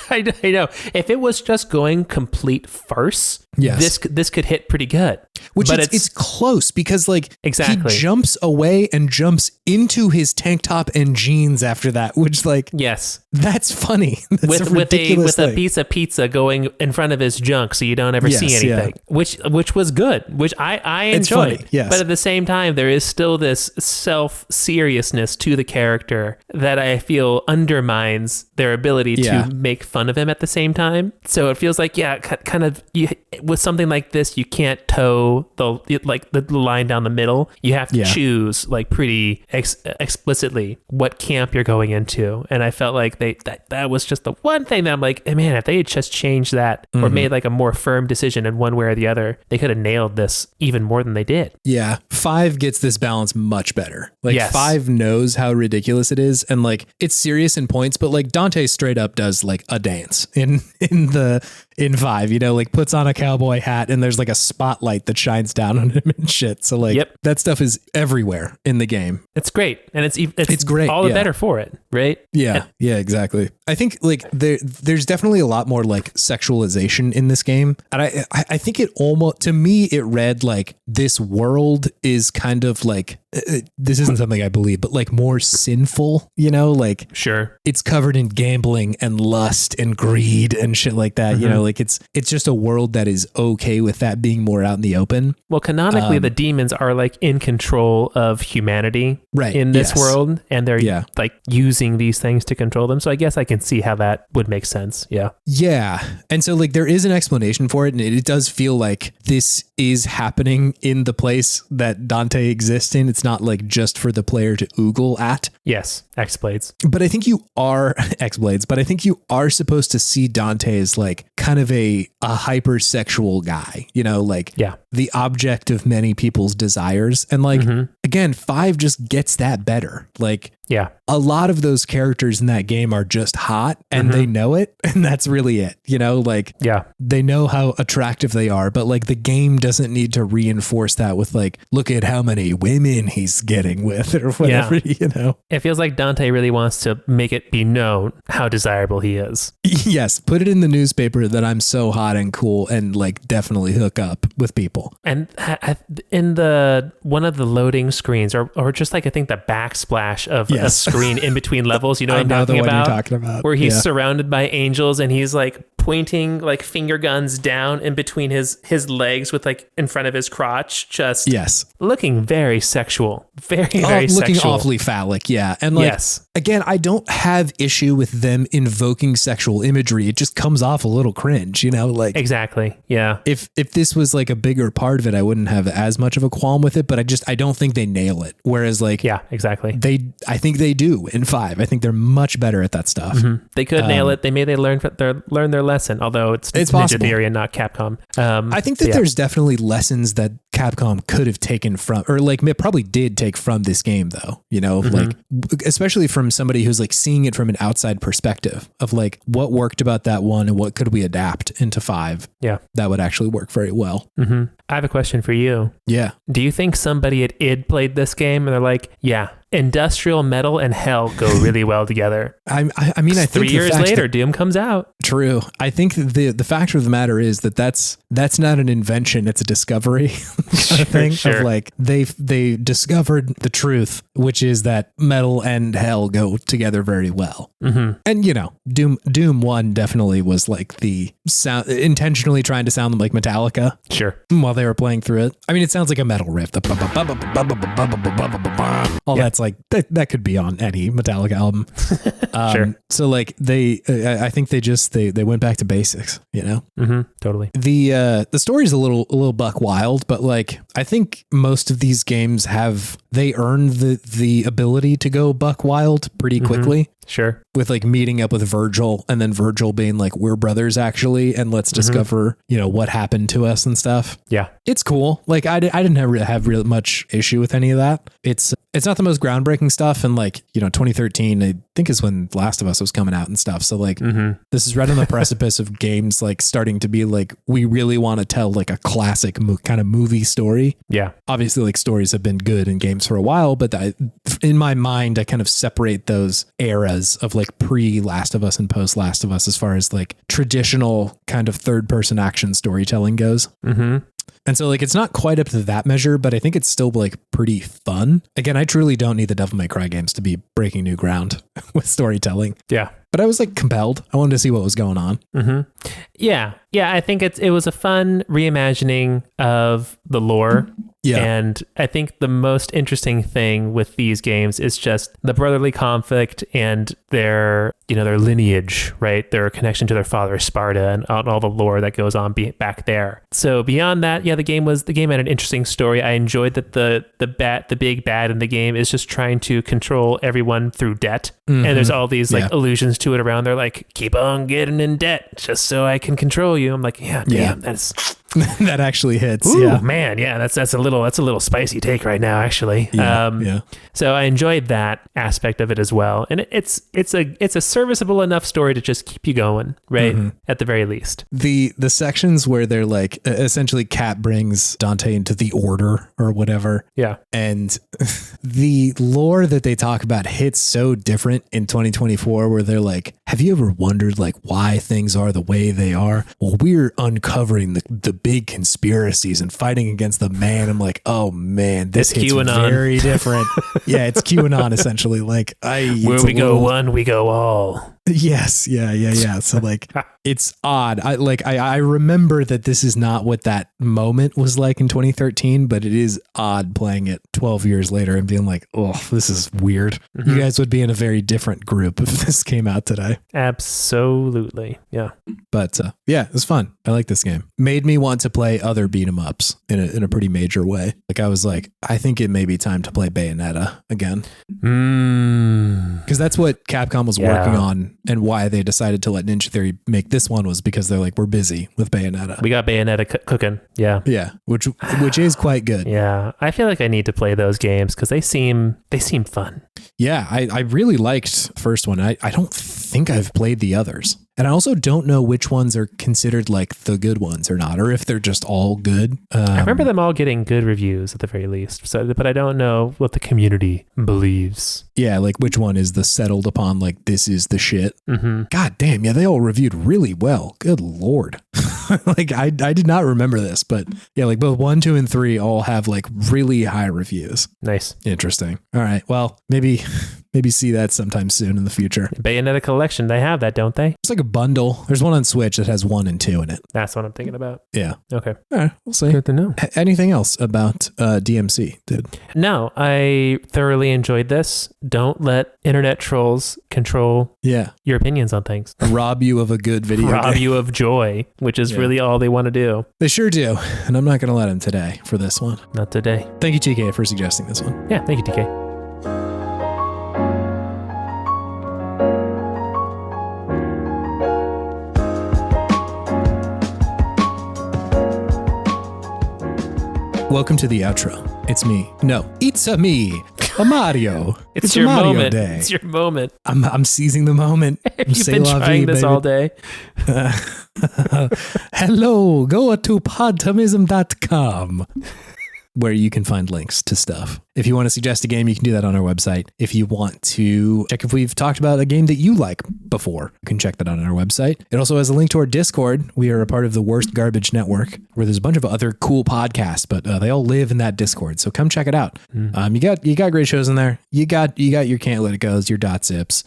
I know. If it was just going complete farce, this could hit pretty good. Which it's close because like he jumps away and jumps into his tank top and jeans after that, which like that's funny. That's with a piece of pizza going in front of his junk, so you don't ever see anything. Which was good, which I enjoyed. Funny, yes. But at the same time, there is still this self-seriousness to the character that I feel undermines their ability to make fun of him at the same time. So it feels like kind of with something like this, you can't toe the line down the middle. You have to choose like pretty explicitly what camp you're going into. And I felt like that was just the one thing that I'm like, man, if they had just changed that or made like a more firm decision in one way or the other, they could have nailed this even more than they did. Yeah. 5 gets this balance much better. Like 5 knows how ridiculous it is. And like, it's serious in points, but like Dante straight up does like a dance in in 5, you know, like puts on a cowboy hat and there's like a spotlight that shines down on him and shit. So like that stuff is everywhere in the game. It's great. And it's great. All the better for it, right? Yeah. Yeah, exactly. I think like there's definitely a lot more like sexualization in this game. And I think it almost, to me, it read like this world is kind of like, this isn't something I believe, but like more sinful, you know, like sure, it's covered in gambling and lust and greed and shit like that. You know, like it's just a world that is okay with that being more out in the open. Well, canonically, the demons are like in control of humanity in this world, and they're like using these things to control them. So I guess I can see how that would make sense. Yeah. Yeah. And so like there is an explanation for it, and it does feel like this is happening in the place that Dante exists in. It's not like just for the player to oogle at. Yes, X-Blades. But I think you are X-Blades, but I think you are supposed to see Dante as like kind of a hypersexual guy, you know, like the object of many people's desires. And like, again, 5 just gets that better. Like, a lot of those characters in that game are just hot and they know it. And that's really it. You know, like, they know how attractive they are, but like the game doesn't need to reinforce that with like, look at how many women he's getting with or whatever, you know? It feels like Dante really wants to make it be known how desirable he is. Yes. Put it in the newspaper that I'm so hot and cool and like definitely hook up with people. And in one of the loading screens or just like, I think the backsplash of a screen in between levels, you know what I'm talking about? Where he's surrounded by angels and he's like pointing like finger guns down in between his legs with like in front of his crotch, just looking very sexual, very looking sexual. Awfully phallic. Yeah. And like, again, I don't have issue with them invoking sexual imagery. It just comes off a little cringe, you know, like exactly. Yeah. If this was like a bigger part of it, I wouldn't have as much of a qualm with it, but I don't think they nail it. Whereas like, exactly. I think they do in 5. I think they're much better at that stuff. They could nail it. They learn their lesson, although it's Ninja Theory and not Capcom. I think that there's definitely lessons that Capcom could have taken from, or like it probably did take from this game though, you know, like especially from somebody who's like seeing it from an outside perspective of like what worked about that one and what could we adapt into 5. Yeah. That would actually work very well. I have a question for you. Yeah. Do you think somebody at id played this game and they're like, industrial metal and hell go really well together? I mean, I think 3 years later, Doom comes out. True. I think the fact of the matter is that's not an invention; it's a discovery kind of thing. Of like they discovered the truth, which is that metal and hell go together very well. And you know, Doom 1 definitely was like the sound intentionally trying to sound like Metallica. Sure. While they were playing through it, I mean, it sounds like a metal riff. All that's like that could be on any Metallica album. So like I think they went back to basics, you know? Totally. The story's a little buck wild, but like I think most of these games they earn the ability to go buck wild pretty quickly. Sure. With like meeting up with Virgil and then Virgil being like, we're brothers actually, and let's discover, you know, what happened to us and stuff. Yeah. It's cool. Like I didn't have real much issue with any of that. It's not the most groundbreaking stuff. And like, you know, 2013, I think is when Last of Us was coming out and stuff. So like this is right on the precipice of games like starting to be like, we really want to tell like a classic kind of movie story. Yeah. Obviously like stories have been good in games for a while, but in my mind, I kind of separate those eras of like pre Last of Us and post Last of Us as far as like traditional kind of third person action storytelling goes. And so like, it's not quite up to that measure, but I think it's still like pretty fun. Again, I truly don't need the Devil May Cry games to be breaking new ground with storytelling. Yeah. But I was like compelled. I wanted to see what was going on. Yeah. I think it was a fun reimagining of the lore. Yeah. And I think the most interesting thing with these games is just the brotherly conflict and their lineage, right? Their connection to their father, Sparta, and all the lore that goes on back there. So beyond that, the game had an interesting story. I enjoyed that the big bad in the game is just trying to control everyone through debt. And there's all these like allusions to it around. They're like, keep on getting in debt just so I can control you. I'm like, damn, that's that actually hits. Ooh, yeah, man, yeah, that's a little spicy take right now, actually. Yeah. So I enjoyed that aspect of it as well, and it's a serviceable enough story to just keep you going, right? At the very least. The sections where they're like essentially Kat brings Dante into the order or whatever. Yeah, and the lore that they talk about hits so different in 2024, where they're like, have you ever wondered like why things are the way they are? Well, we're uncovering the big conspiracies and fighting against the man. I'm like, oh man, this hits QAnon. Very different. Yeah, it's QAnon essentially. Like where we go one, we go all. Yes. Yeah. So like, it's odd. I remember that this is not what that moment was like in 2013, but it is odd playing it 12 years later and being like, oh, this is weird. You guys would be in a very different group if this came out today. Absolutely. Yeah. But yeah, it was fun. I like this game. Made me want to play other beat 'em ups in a pretty major way. Like I was like, I think it may be time to play Bayonetta again. Because that's what Capcom was working on, and why they decided to let Ninja Theory make this one was because they're like, we're busy with Bayonetta. We got Bayonetta cooking. Yeah. Yeah. Which is quite good. Yeah. I feel like I need to play those games because they seem fun. Yeah. I really liked the first one. I don't think I've played the others. And I also don't know which ones are considered like the good ones or not, or if they're just all good. I remember them all getting good reviews at the very least. So, but I don't know what the community believes. Yeah, like which one is the settled upon, like this is the shit. God damn, yeah, they all reviewed really well. Good Lord. Like I did not remember this, but yeah, like both 1, 2, and 3 all have like really high reviews. Nice. Interesting. All right. Well, maybe see that sometime soon in the future. Bayonetta collection, they have that, don't they? It's like a bundle. There's one on Switch that has 1 and 2 in it. That's what I'm thinking about. Yeah. Okay. All right. We'll see. Good to know. Anything else about DMC, dude? No, I thoroughly enjoyed this. Don't let internet trolls control your opinions on things. Rob you of a good video Rob game. you of joy, which is really all they want to do. They sure do. And I'm not going to let them today for this one. Not today. Thank you, TK, for suggesting this one. Yeah, thank you, TK. Welcome to the outro. It's me. No, it's a me. A Mario. It's a your Mario moment. day. It's your moment. I'm seizing the moment. You've been trying this all day. Hello, go to podtimism.com where you can find links to stuff. If you want to suggest a game, you can do that on our website. If you want to check if we've talked about a game that you like before, you can check that on our website. It also has a link to our Discord. We are a part of the Worst Garbage Network, where there's a bunch of other cool podcasts, but they all live in that Discord. So come check it out. You got great shows in there. You got your Can't Let It Goes, your Dot Zips,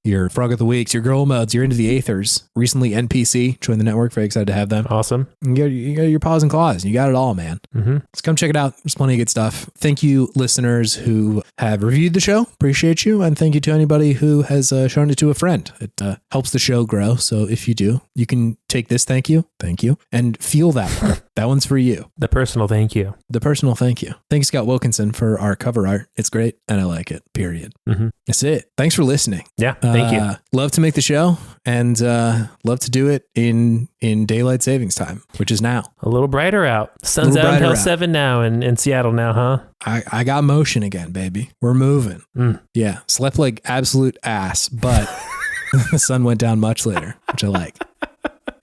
your Frog of the Weeks, your Girl Modes, your Into the Aethers. Recently, NPC joined the network. Very excited to have them. Awesome. You got your paws and claws. You got it all, man. So come check it out. There's plenty of good stuff. Thank you, listeners who have reviewed the show. Appreciate you. And thank you to anybody who has shown it to a friend. It helps the show grow. So if you do, you can take this thank you, and feel that part. That one's for you. The personal thank you. The personal thank you. Thank you, Scott Wilkinson, for our cover art. It's great, and I like it, period. That's it. Thanks for listening. Yeah, thank you. Love to make the show, and love to do it in daylight savings time, which is now. A little brighter out. Sun's out until 7 now in Seattle now, huh? I got motion again, baby. We're moving. Yeah, slept like absolute ass, but the sun went down much later, which I like.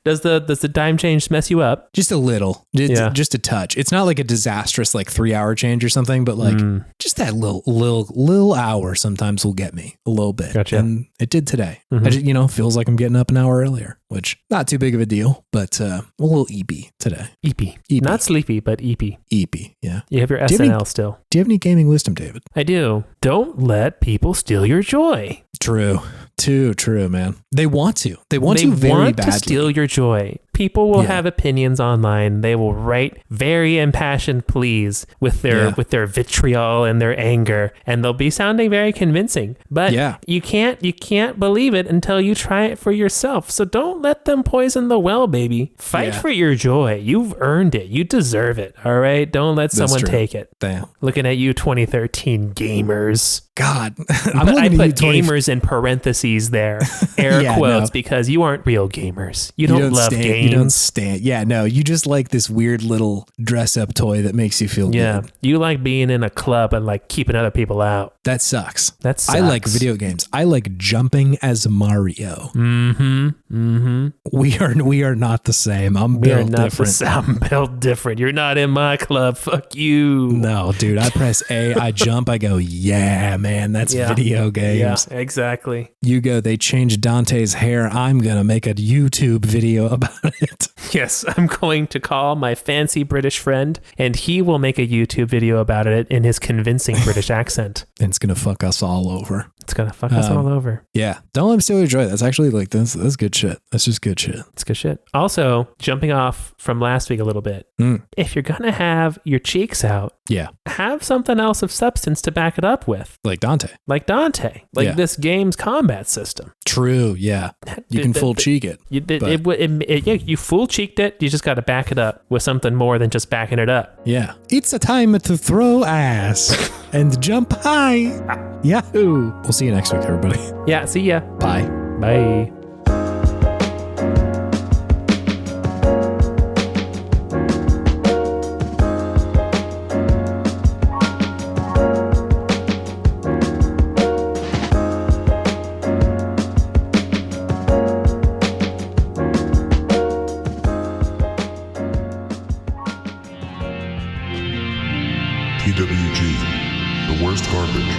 Does the time change mess you up? Just a little, just a touch. It's not like a disastrous like 3-hour change or something, but like just that little hour sometimes will get me a little bit. Gotcha. And it did today. I just, feels like I'm getting up an hour earlier, which not too big of a deal, but a little EP today. EP. Not sleepy, but EP. EP, yeah. You have your SNL still. Do you have any gaming wisdom, David? I do. Don't let people steal your joy. True. Too true, man. They want to. They want to very badly. To steal your joy. People will have opinions online. They will write very impassioned pleas with their vitriol and their anger, and they'll be sounding very convincing. But you can't believe it until you try it for yourself. So don't let them poison the well, baby. Fight for your joy. You've earned it. You deserve it. All right. Don't let someone take it. Damn. Looking at you, 2013 gamers. God, I put gamers in parentheses parentheses there, air quotes, because you aren't real gamers. You don't love games. You don't stand. Yeah, no, you just like this weird little dress-up toy that makes you feel good. You like being in a club and like keeping other people out. That sucks. That sucks. I like video games. I like jumping as Mario. We are not the same. I'm built different. I'm built different. You're not in my club. Fuck you. No, dude. I press A, I jump, I go, yeah, man, that's video games. Yeah, exactly. You go, they changed Dante's hair. I'm going to make a YouTube video about it. Yes, I'm going to call my fancy British friend, and he will make a YouTube video about it in his convincing British accent. And it's going to fuck us all over. It's going to fuck us all over. Yeah. Don't let him steal your joy. That's actually like, that's good shit. That's just good shit. It's good shit. Also, jumping off from last week a little bit, if you're going to have your cheeks out, have something else of substance to back it up with. Like Dante. Like this game's combat system. True, yeah. You can full cheek it. You full cheeked it. You just got to back it up with something more than just backing it up. Yeah. It's a time to throw ass and jump high. Yahoo. We'll see you next week, everybody. Yeah, see ya. Bye. Bye. TWG, the worst garbage.